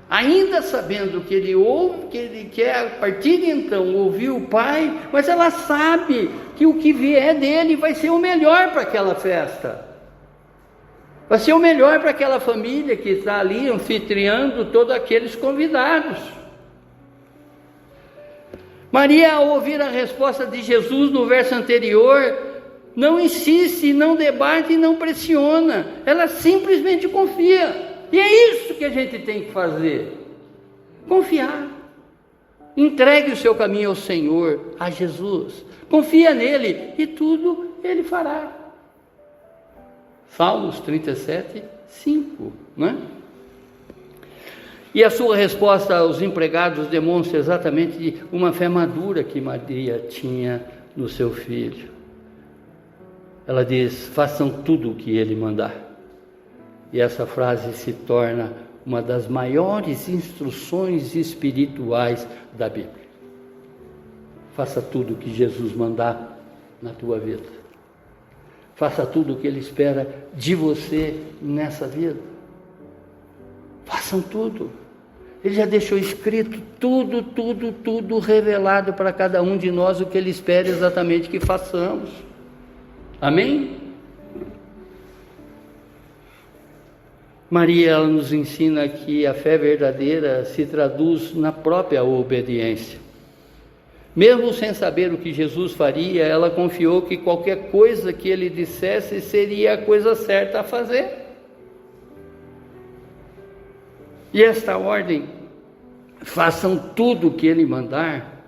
Ainda sabendo que ele ouve, que ele quer a partir de então ouvir o Pai, mas ela sabe que o que vier dele vai ser o melhor para aquela festa, vai ser o melhor para aquela família que está ali anfitriando todos aqueles convidados. Maria, ao ouvir a resposta de Jesus no verso anterior, não insiste, não debate, não pressiona, ela simplesmente confia. E é isso que a gente tem que fazer: confiar. Entregue o seu caminho ao Senhor, a Jesus, confia nele e tudo ele fará. Salmos 37, 5, não é? E a sua resposta aos empregados demonstra exatamente uma fé madura que Maria tinha no seu filho. Ela diz: façam tudo o que ele mandar. E essa frase se torna uma das maiores instruções espirituais da Bíblia. Faça tudo o que Jesus mandar na tua vida. Faça tudo o que Ele espera de você nessa vida. Façam tudo. Ele já deixou escrito tudo revelado para cada um de nós, o que Ele espera exatamente que façamos. Amém? Maria, ela nos ensina que a fé verdadeira se traduz na própria obediência. Mesmo sem saber o que Jesus faria, ela confiou que qualquer coisa que ele dissesse seria a coisa certa a fazer. E esta ordem, façam tudo o que ele mandar,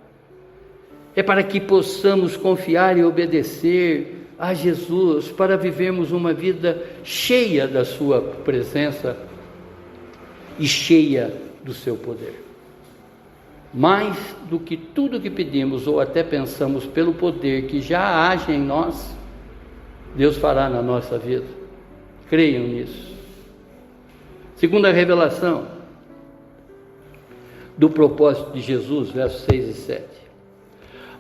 é para que possamos confiar e obedecer a Jesus, para vivermos uma vida cheia da sua presença e cheia do seu poder. Mais do que tudo que pedimos ou até pensamos, pelo poder que já age em nós, Deus fará na nossa vida. Creiam nisso. Segunda revelação do propósito de Jesus, versos 6 e 7.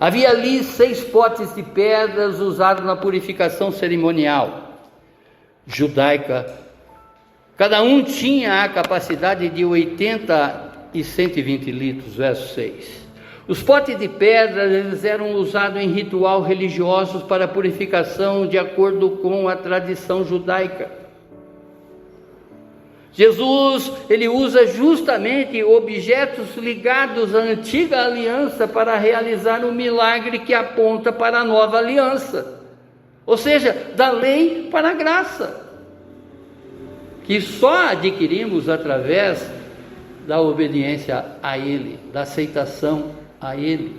Havia ali 6 potes de pedras usados na purificação cerimonial judaica. Cada um tinha a capacidade de 80 e 120 litros, verso 6. Os potes de pedras, eles eram usados em ritual religiosos para purificação de acordo com a tradição judaica. Jesus, ele usa justamente objetos ligados à antiga aliança para realizar um milagre que aponta para a nova aliança. Ou seja, da lei para a graça, que só adquirimos através da obediência a Ele, da aceitação a Ele.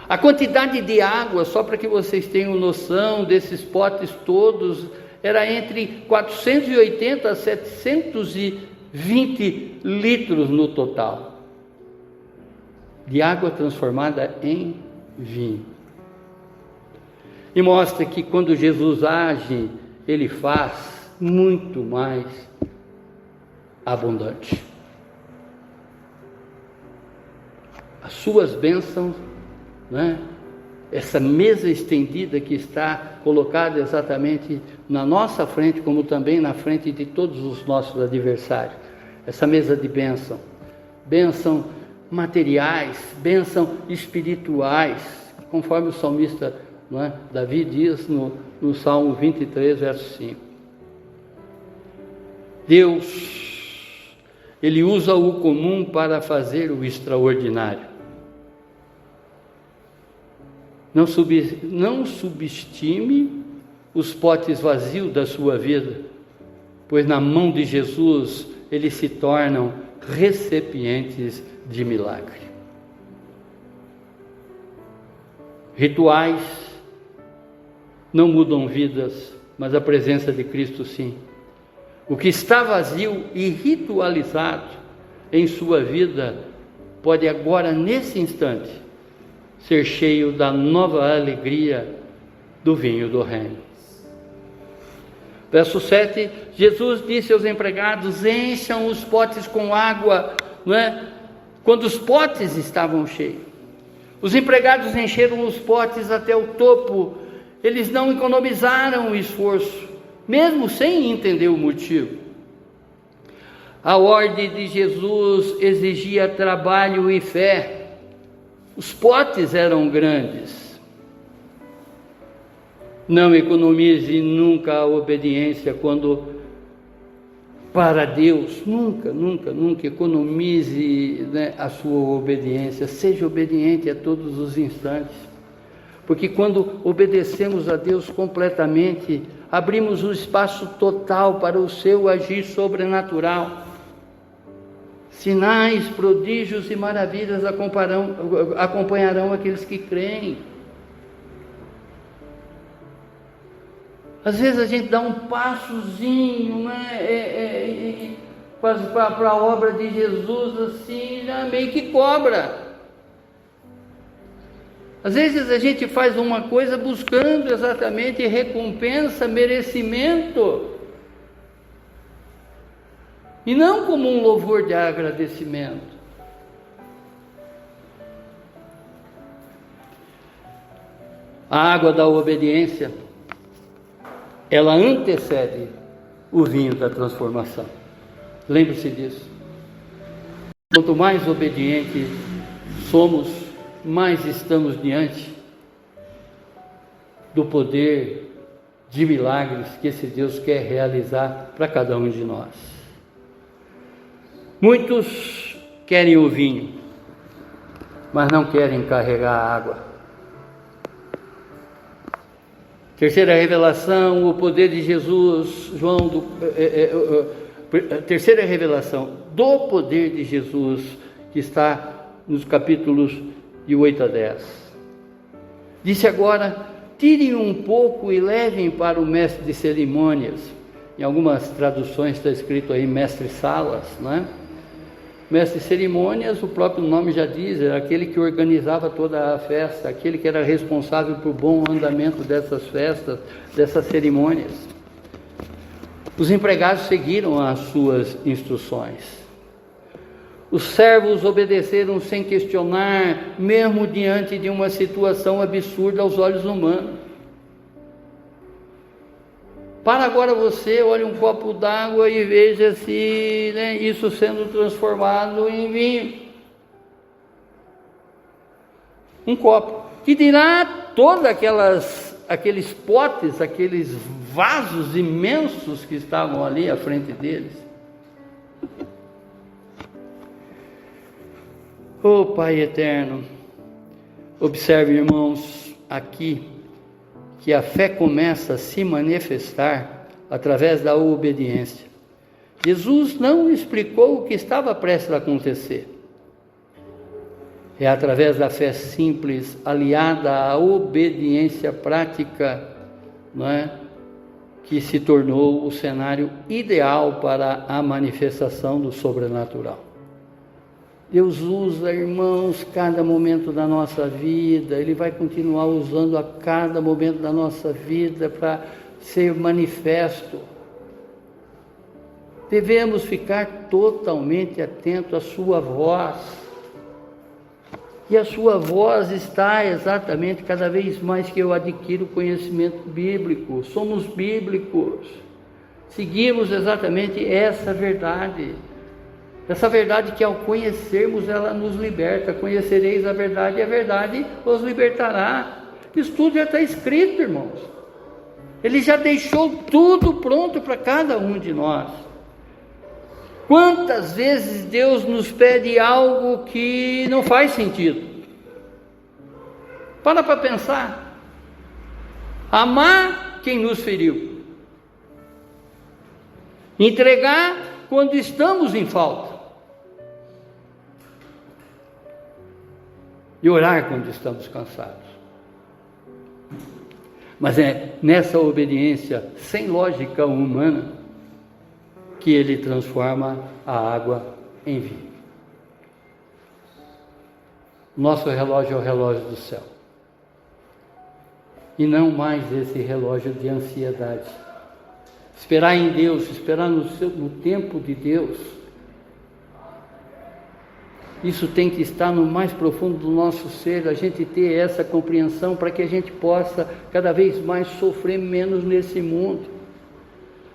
A quantidade de água, só para que vocês tenham noção desses potes todos, era entre 480 a 720 litros no total, de água transformada em vinho. E mostra que quando Jesus age, Ele faz muito mais abundante. As suas bênçãos, né? Essa mesa estendida que está colocada exatamente na nossa frente, como também na frente de todos os nossos adversários. Essa mesa de bênção materiais, bênção espirituais, conforme o salmista, não é? Davi diz no Salmo 23, verso 5. Deus, Ele usa o comum para fazer o extraordinário. Não subestime os potes vazios da sua vida, pois na mão de Jesus eles se tornam recipientes de milagre. Rituais não mudam vidas, mas a presença de Cristo sim. O que está vazio e ritualizado em sua vida pode agora, nesse instante, ser cheio da nova alegria do vinho do reino. Verso 7, Jesus disse aos empregados: encham os potes com água, não é? Quando os potes estavam cheios. Os empregados encheram os potes até o topo. Eles não economizaram esforço, mesmo sem entender o motivo. A ordem de Jesus exigia trabalho e fé. Os potes eram grandes. Não economize nunca a obediência quando para Deus. Nunca economize, né, a sua obediência. Seja obediente a todos os instantes. porque quando obedecemos a Deus completamente, abrimos um espaço total para o seu agir sobrenatural. Sinais, prodígios e maravilhas acompanharão aqueles que creem. Às vezes a gente dá um passozinho, né? Quase para a obra de Jesus, assim, já meio que cobra. Às vezes a gente faz uma coisa buscando exatamente recompensa, merecimento, e não como um louvor de agradecimento. A água da obediência, ela antecede o vinho da transformação. Lembre-se disso. Quanto mais obediente somos, mais estamos diante do poder de milagres que esse Deus quer realizar para cada um de nós. Muitos querem o vinho, mas não querem carregar a água. Terceira revelação, o poder de Jesus, terceira revelação do poder de Jesus, que está nos capítulos de 8 a 10. Disse agora: tirem um pouco e levem para o mestre de cerimônias. Em algumas traduções está escrito aí mestre Salas, né? Mestre de cerimônias, o próprio nome já diz, era aquele que organizava toda a festa, aquele que era responsável por bom andamento dessas festas, dessas cerimônias. Os empregados seguiram as suas instruções. Os servos obedeceram sem questionar, mesmo diante de uma situação absurda aos olhos humanos. Para agora você, olhe um copo d'água e veja se, né, isso sendo transformado em vinho. Um copo. Que dirá todos aqueles potes, aqueles vasos imensos que estavam ali à frente deles. Oh Pai eterno, observe, irmãos, aqui que a fé começa a se manifestar através da obediência. Jesus não explicou o que estava prestes a acontecer. É através da fé simples, aliada à obediência prática, não é, que se tornou o cenário ideal para a manifestação do sobrenatural. Deus usa, irmãos, cada momento da nossa vida, Ele vai continuar usando a cada momento da nossa vida para ser manifesto. Devemos ficar totalmente atentos à sua voz. E a sua voz está exatamente cada vez mais que eu adquiro conhecimento bíblico. Somos bíblicos. Seguimos exatamente essa verdade. Essa verdade que ao conhecermos ela nos liberta. Conhecereis a verdade e a verdade os libertará. Isso tudo já está escrito, irmãos. Ele já deixou tudo pronto para cada um de nós. Quantas vezes Deus nos pede algo que não faz sentido? Para pensar. Amar quem nos feriu. Entregar quando estamos em falta. E orar quando estamos cansados. Mas é nessa obediência sem lógica humana que Ele transforma a água em vinho. Nosso relógio é o relógio do céu. E não mais esse relógio de ansiedade. Esperar em Deus, esperar no tempo de Deus. Isso tem que estar no mais profundo do nosso ser, a gente ter essa compreensão para que a gente possa cada vez mais sofrer menos nesse mundo.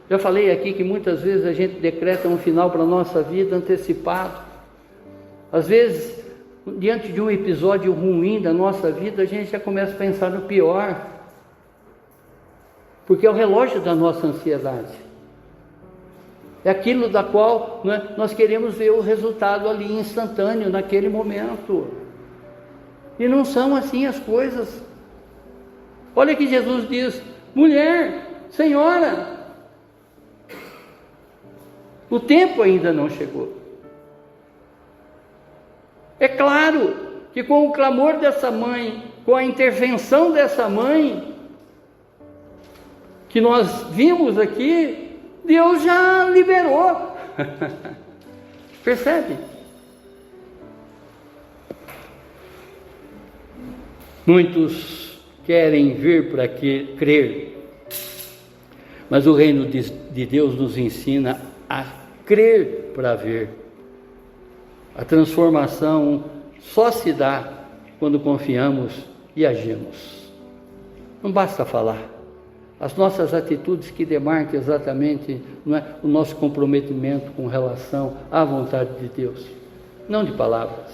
Já falei aqui que muitas vezes a gente decreta um final para a nossa vida antecipado. Às vezes, diante de um episódio ruim da nossa vida, a gente já começa a pensar no pior. Porque é o relógio da nossa ansiedade. É aquilo da qual, né, nós queremos ver o resultado ali instantâneo, naquele momento. E não são assim as coisas. Olha que Jesus diz: mulher, senhora, o tempo ainda não chegou. É claro que com o clamor dessa mãe, com a intervenção dessa mãe, que nós vimos aqui, Deus já liberou. Percebe? Muitos querem ver para crer, mas o reino de Deus nos ensina a crer para ver. A transformação só se dá quando confiamos e agimos. Não basta falar. As nossas atitudes que demarcam exatamente, não é, o nosso comprometimento com relação à vontade de Deus, não de palavras.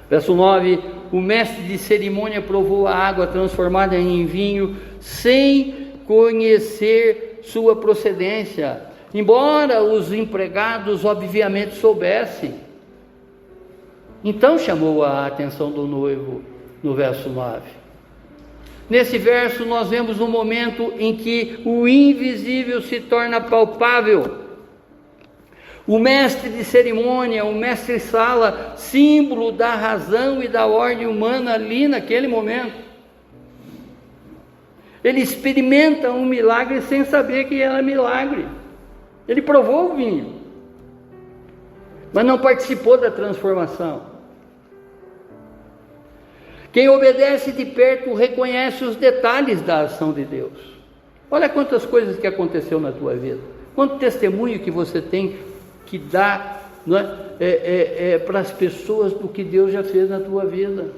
Verso 9: o mestre de cerimônia provou a água transformada em vinho sem conhecer sua procedência, embora os empregados obviamente soubessem. Então chamou a atenção do noivo no verso 9. Nesse verso nós vemos um momento em que o invisível se torna palpável. O mestre de cerimônia, o mestre-sala, símbolo da razão e da ordem humana ali naquele momento. Ele experimenta um milagre sem saber que era milagre. Ele provou o vinho, mas não participou da transformação. Quem obedece de perto reconhece os detalhes da ação de Deus. Olha quantas coisas que aconteceu na tua vida. Quanto testemunho que você tem que dar, não é? Para as pessoas do que Deus já fez na tua vida.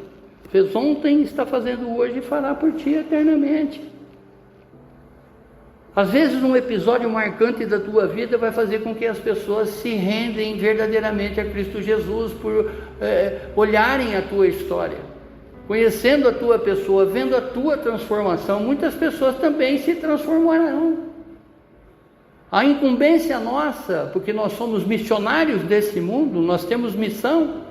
Fez ontem, está fazendo hoje e fará por ti eternamente. Às vezes um episódio marcante da tua vida vai fazer com que as pessoas se rendem verdadeiramente a Cristo Jesus por olharem a tua história. Conhecendo a tua pessoa, vendo a tua transformação, muitas pessoas também se transformarão. A incumbência nossa, porque nós somos missionários desse mundo, nós temos missão.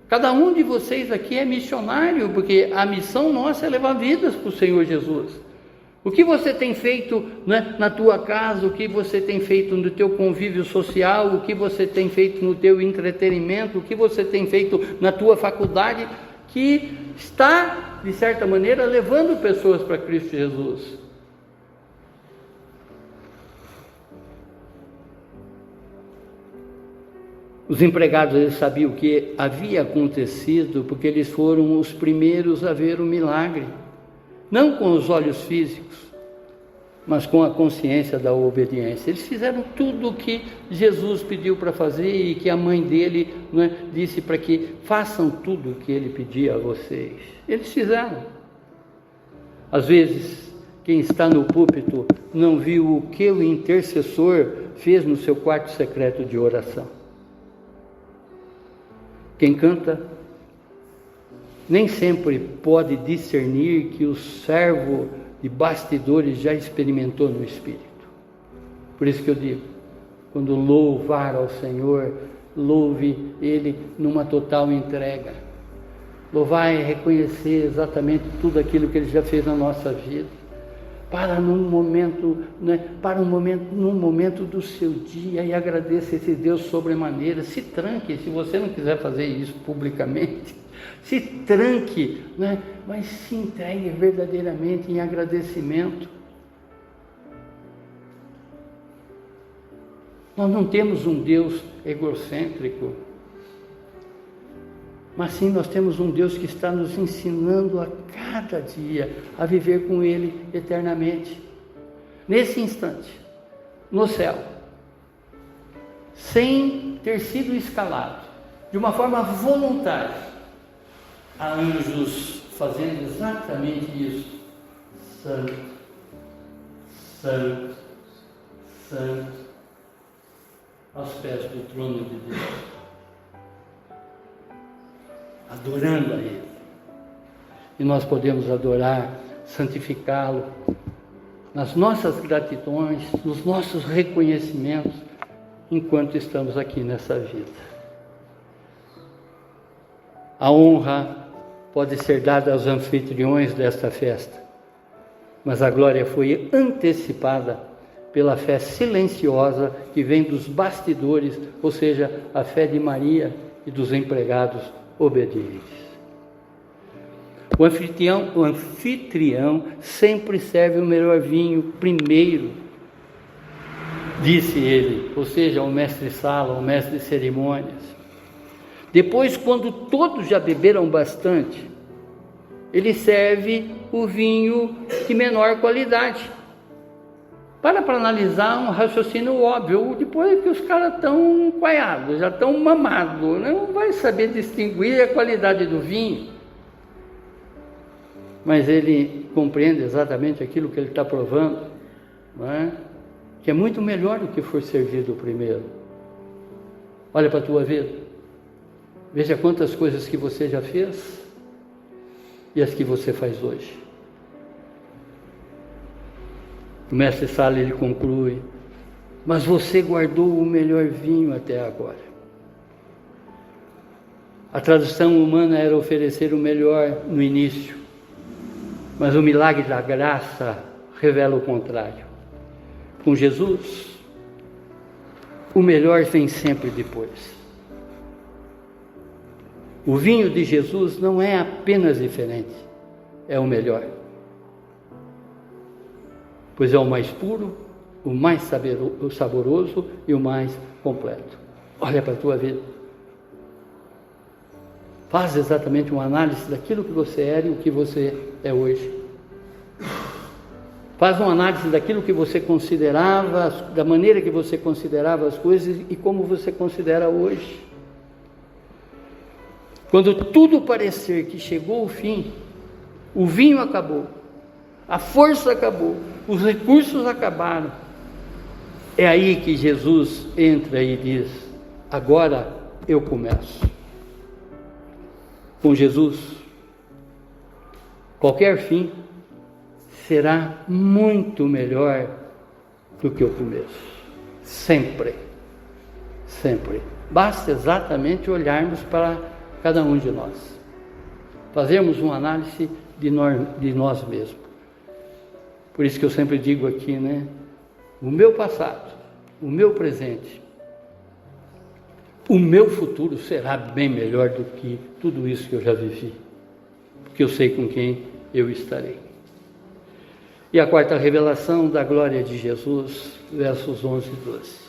Cada um de vocês aqui é missionário, porque a missão nossa é levar vidas para o Senhor Jesus. O que você tem feito, né, na tua casa, o que você tem feito no teu convívio social, o que você tem feito no teu entretenimento, o que você tem feito na tua faculdade, que está, de certa maneira, levando pessoas para Cristo Jesus. Os empregados, eles sabiam o que havia acontecido, porque eles foram os primeiros a ver o milagre, não com os olhos físicos, mas com a consciência da obediência. Eles fizeram tudo o que Jesus pediu para fazer e que a mãe dele, né, disse para que façam tudo o que ele pedia a vocês. Eles fizeram. Às vezes, quem está no púlpito não viu o que o intercessor fez no seu quarto secreto de oração. Quem canta nem sempre pode discernir que o servo de bastidores já experimentou no Espírito. Por isso que eu digo, quando louvar ao Senhor, louve Ele numa total entrega. Louvar é reconhecer exatamente tudo aquilo que Ele já fez na nossa vida. Para num momento, né, num momento do seu dia e agradeça esse Deus sobremaneira. Se tranque, se você não quiser fazer isso publicamente, se tranque, né, mas se entregue verdadeiramente em agradecimento. Nós não temos um Deus egocêntrico, mas sim nós temos um Deus que está nos ensinando a cada dia a viver com Ele eternamente. Nesse instante, no céu, sem ter sido escalado, de uma forma voluntária, há anjos fazendo exatamente isso. Santo, Santo, Santo, aos pés do trono de Deus, adorando a Ele. E nós podemos adorar, santificá-lo nas nossas gratidões, nos nossos reconhecimentos, enquanto estamos aqui nessa vida. A honra, pode ser dada aos anfitriões desta festa, mas a glória foi antecipada pela fé silenciosa que vem dos bastidores, ou seja, a fé de Maria e dos empregados obedientes. O anfitrião sempre serve o melhor vinho primeiro, disse ele, ou seja, o mestre-sala, o mestre de cerimônias. Depois, quando todos já beberam bastante, ele serve o vinho de menor qualidade. Para analisar um raciocínio óbvio, depois que os caras estão coiados, já estão mamados, não vai saber distinguir a qualidade do vinho. Mas ele compreende exatamente aquilo que ele está provando, não é? Que é muito melhor do que for servido primeiro. Olha para a tua vida, veja quantas coisas que você já fez e as que você faz hoje. O mestre Sala, ele conclui: mas você guardou o melhor vinho até agora. A tradução humana era oferecer o melhor no início, mas o milagre da graça revela o contrário. Com Jesus, o melhor vem sempre depois. O vinho de Jesus não é apenas diferente, é o melhor. Pois é o mais puro, o mais saboroso e o mais completo. Olha para a tua vida. Faz exatamente uma análise daquilo que você era e o que você é hoje. Faz uma análise daquilo que você considerava, da maneira que você considerava as coisas e como você considera hoje. Quando tudo parecer que chegou ao fim, o vinho acabou, a força acabou, os recursos acabaram, é aí que Jesus entra e diz: agora eu começo. Com Jesus, qualquer fim será muito melhor do que o começo. Sempre, sempre. Basta exatamente olharmos para cada um de nós, fazermos uma análise de nós mesmos. Por isso que eu sempre digo aqui, né? O meu passado, o meu presente, o meu futuro será bem melhor do que tudo isso que eu já vivi, porque eu sei com quem eu estarei. E a quarta revelação da glória de Jesus, versos 11 e 12.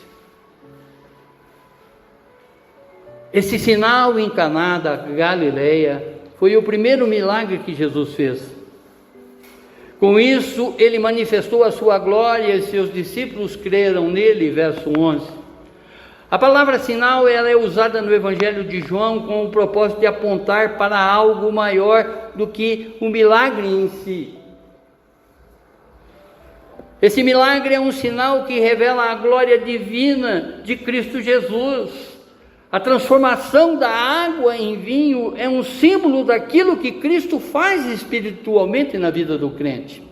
Esse sinal em Caná da Galileia foi o primeiro milagre que Jesus fez. Com isso, ele manifestou a sua glória e seus discípulos creram nele, verso 11. A palavra sinal, ela é usada no Evangelho de João com o propósito de apontar para algo maior do que o milagre em si. Esse milagre é um sinal que revela a glória divina de Cristo Jesus. A transformação da água em vinho é um símbolo daquilo que Cristo faz espiritualmente na vida do crente.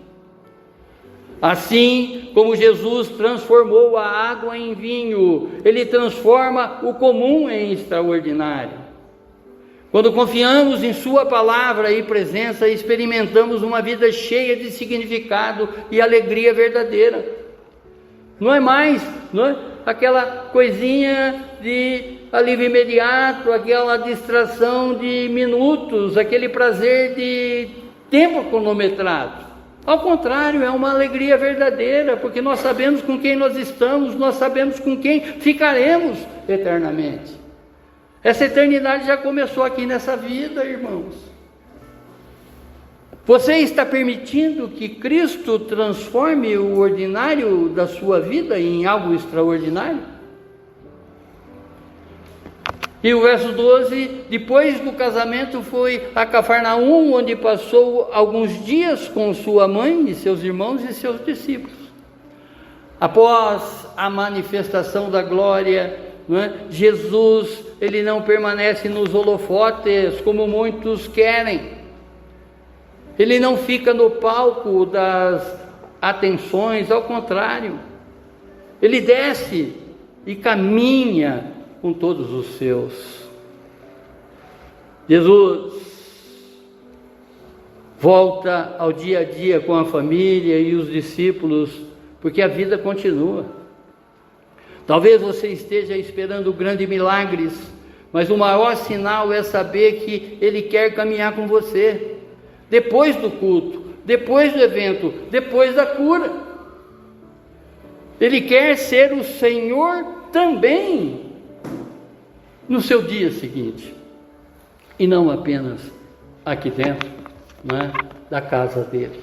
Assim como Jesus transformou a água em vinho, Ele transforma o comum em extraordinário. Quando confiamos em Sua palavra e presença, experimentamos uma vida cheia de significado e alegria verdadeira. Não é mais, aquela coisinha de alívio imediato, aquela distração de minutos, aquele prazer de tempo cronometrado. Ao contrário, é uma alegria verdadeira, porque nós sabemos com quem nós estamos, nós sabemos com quem ficaremos eternamente. Essa eternidade já começou aqui nessa vida, irmãos. Você está permitindo que Cristo transforme o ordinário da sua vida em algo extraordinário? E o verso 12, depois do casamento foi a Cafarnaum, onde passou alguns dias com sua mãe e seus irmãos e seus discípulos. Após a manifestação da glória, Jesus, ele não permanece nos holofotes como muitos querem. Ele não fica no palco das atenções, ao contrário, ele desce e caminha com todos os seus. Jesus Volta ao dia a dia com a família e os discípulos, porque a vida continua. Talvez você esteja esperando grandes milagres, mas o maior sinal é saber que Ele quer caminhar com você, depois do culto, depois do evento, depois da cura. Ele quer ser o Senhor também no seu dia seguinte, e não apenas aqui dentro, da casa dele.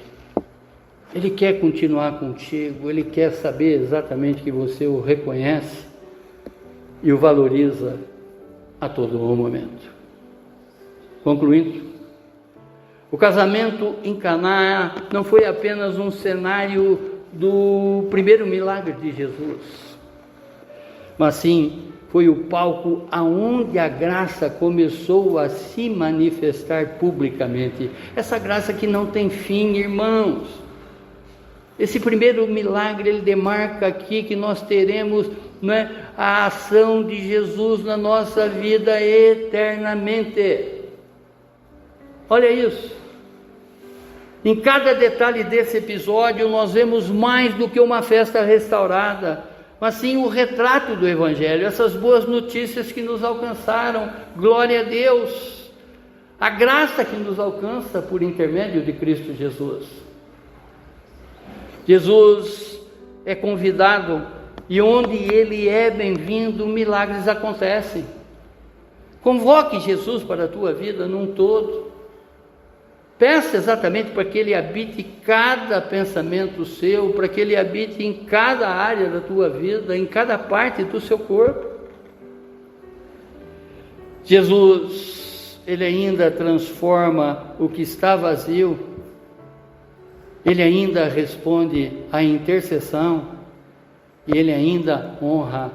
Ele quer continuar contigo, Ele quer saber exatamente que você o reconhece e o valoriza a todo momento. Concluindo, o casamento em Caná não foi apenas um cenário do primeiro milagre de Jesus, mas sim foi o palco aonde a graça começou a se manifestar publicamente. Essa graça que não tem fim, irmãos. Esse primeiro milagre, ele demarca aqui que nós teremos a ação de Jesus na nossa vida eternamente. Olha isso. Em cada detalhe desse episódio, nós vemos mais do que uma festa restaurada, mas sim o retrato do Evangelho, essas boas notícias que nos alcançaram. Glória a Deus! A graça que nos alcança por intermédio de Cristo Jesus. Jesus é convidado, e onde Ele é bem-vindo, milagres acontecem. Convoque Jesus para a tua vida num todo. Peça exatamente para que Ele habite cada pensamento seu, para que Ele habite em cada área da tua vida, em cada parte do seu corpo. Jesus, Ele ainda transforma o que está vazio, Ele ainda responde à intercessão, e Ele ainda honra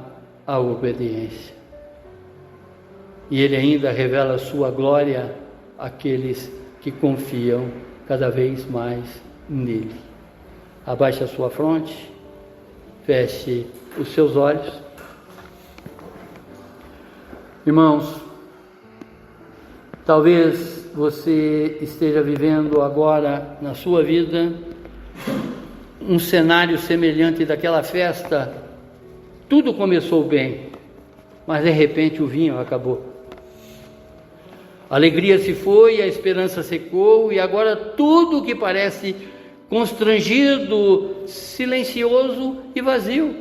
a obediência. E Ele ainda revela a sua glória àqueles que confiam cada vez mais nele. Abaixe a sua fronte, feche os seus olhos. Irmãos, talvez você esteja vivendo agora na sua vida um cenário semelhante daquela festa. Tudo começou bem, mas de repente o vinho acabou. A alegria se foi, a esperança secou, e agora tudo que parece constrangido, silencioso e vazio.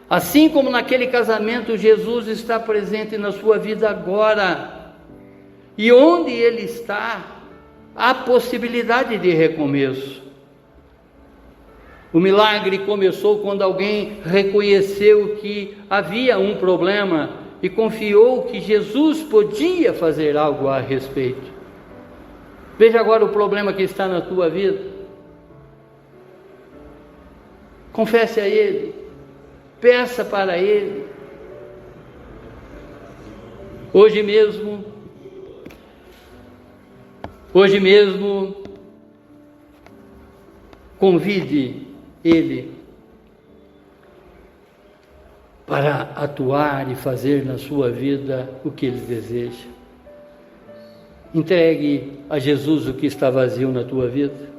Assim como naquele casamento, Jesus está presente na sua vida agora. E onde Ele está, há possibilidade de recomeço. O milagre começou quando alguém reconheceu que havia um problema e confiou que Jesus podia fazer algo a respeito. Veja agora o problema que está na tua vida. Confesse a Ele, peça para Ele. Hoje mesmo, convide Ele para atuar e fazer na sua vida o que Ele deseja. Entregue a Jesus o que está vazio na tua vida.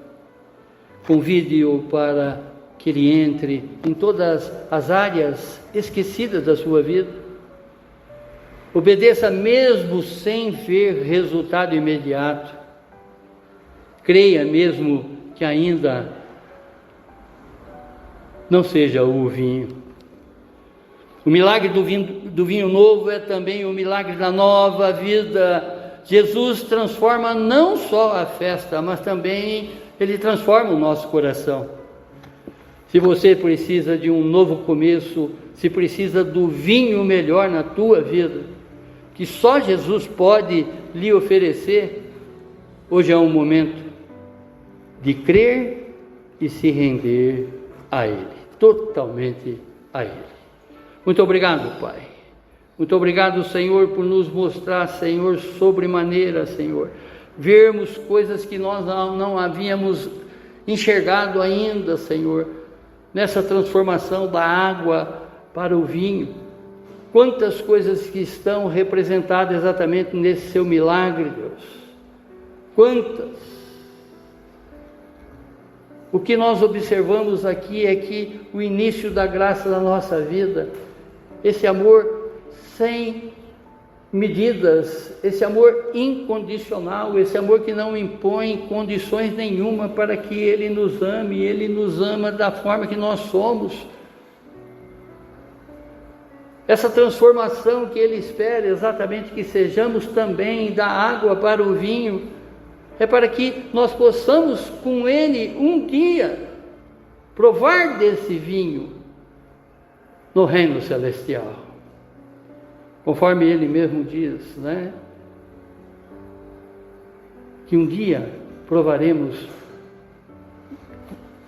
Convide-o para que Ele entre em todas as áreas esquecidas da sua vida. Obedeça mesmo sem ver resultado imediato. Creia mesmo que ainda não seja o vinho. O milagre do vinho novo é também o milagre da nova vida. Jesus transforma não só a festa, mas também Ele transforma o nosso coração. Se você precisa de um novo começo, se precisa do vinho melhor na tua vida, que só Jesus pode lhe oferecer, hoje é um momento de crer e se render a Ele, totalmente a Ele. Muito obrigado, Pai. Muito obrigado, Senhor, por nos mostrar, Senhor, sobremaneira, Senhor, vermos coisas que nós não havíamos enxergado ainda, Senhor, nessa transformação da água para o vinho. Quantas coisas que estão representadas exatamente nesse seu milagre, Deus. Quantas? O que nós observamos aqui é que o início da graça na nossa vida, esse amor sem medidas, esse amor incondicional, esse amor que não impõe condições nenhuma para que Ele nos ame, Ele nos ama da forma que nós somos. Essa transformação que Ele espera exatamente que sejamos também da água para o vinho, é para que nós possamos com Ele um dia provar desse vinho no reino celestial. Conforme Ele mesmo diz, né? Que um dia provaremos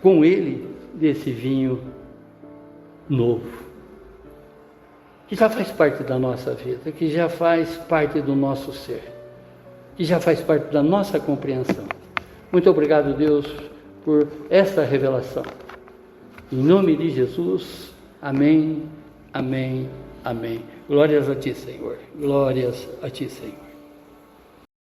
com Ele desse vinho novo, que já faz parte da nossa vida, que já faz parte do nosso ser, que já faz parte da nossa compreensão. Muito obrigado, Deus, por esta revelação. Em nome de Jesus, amém, amém, amém. Glórias a Ti, Senhor. Glórias a Ti, Senhor.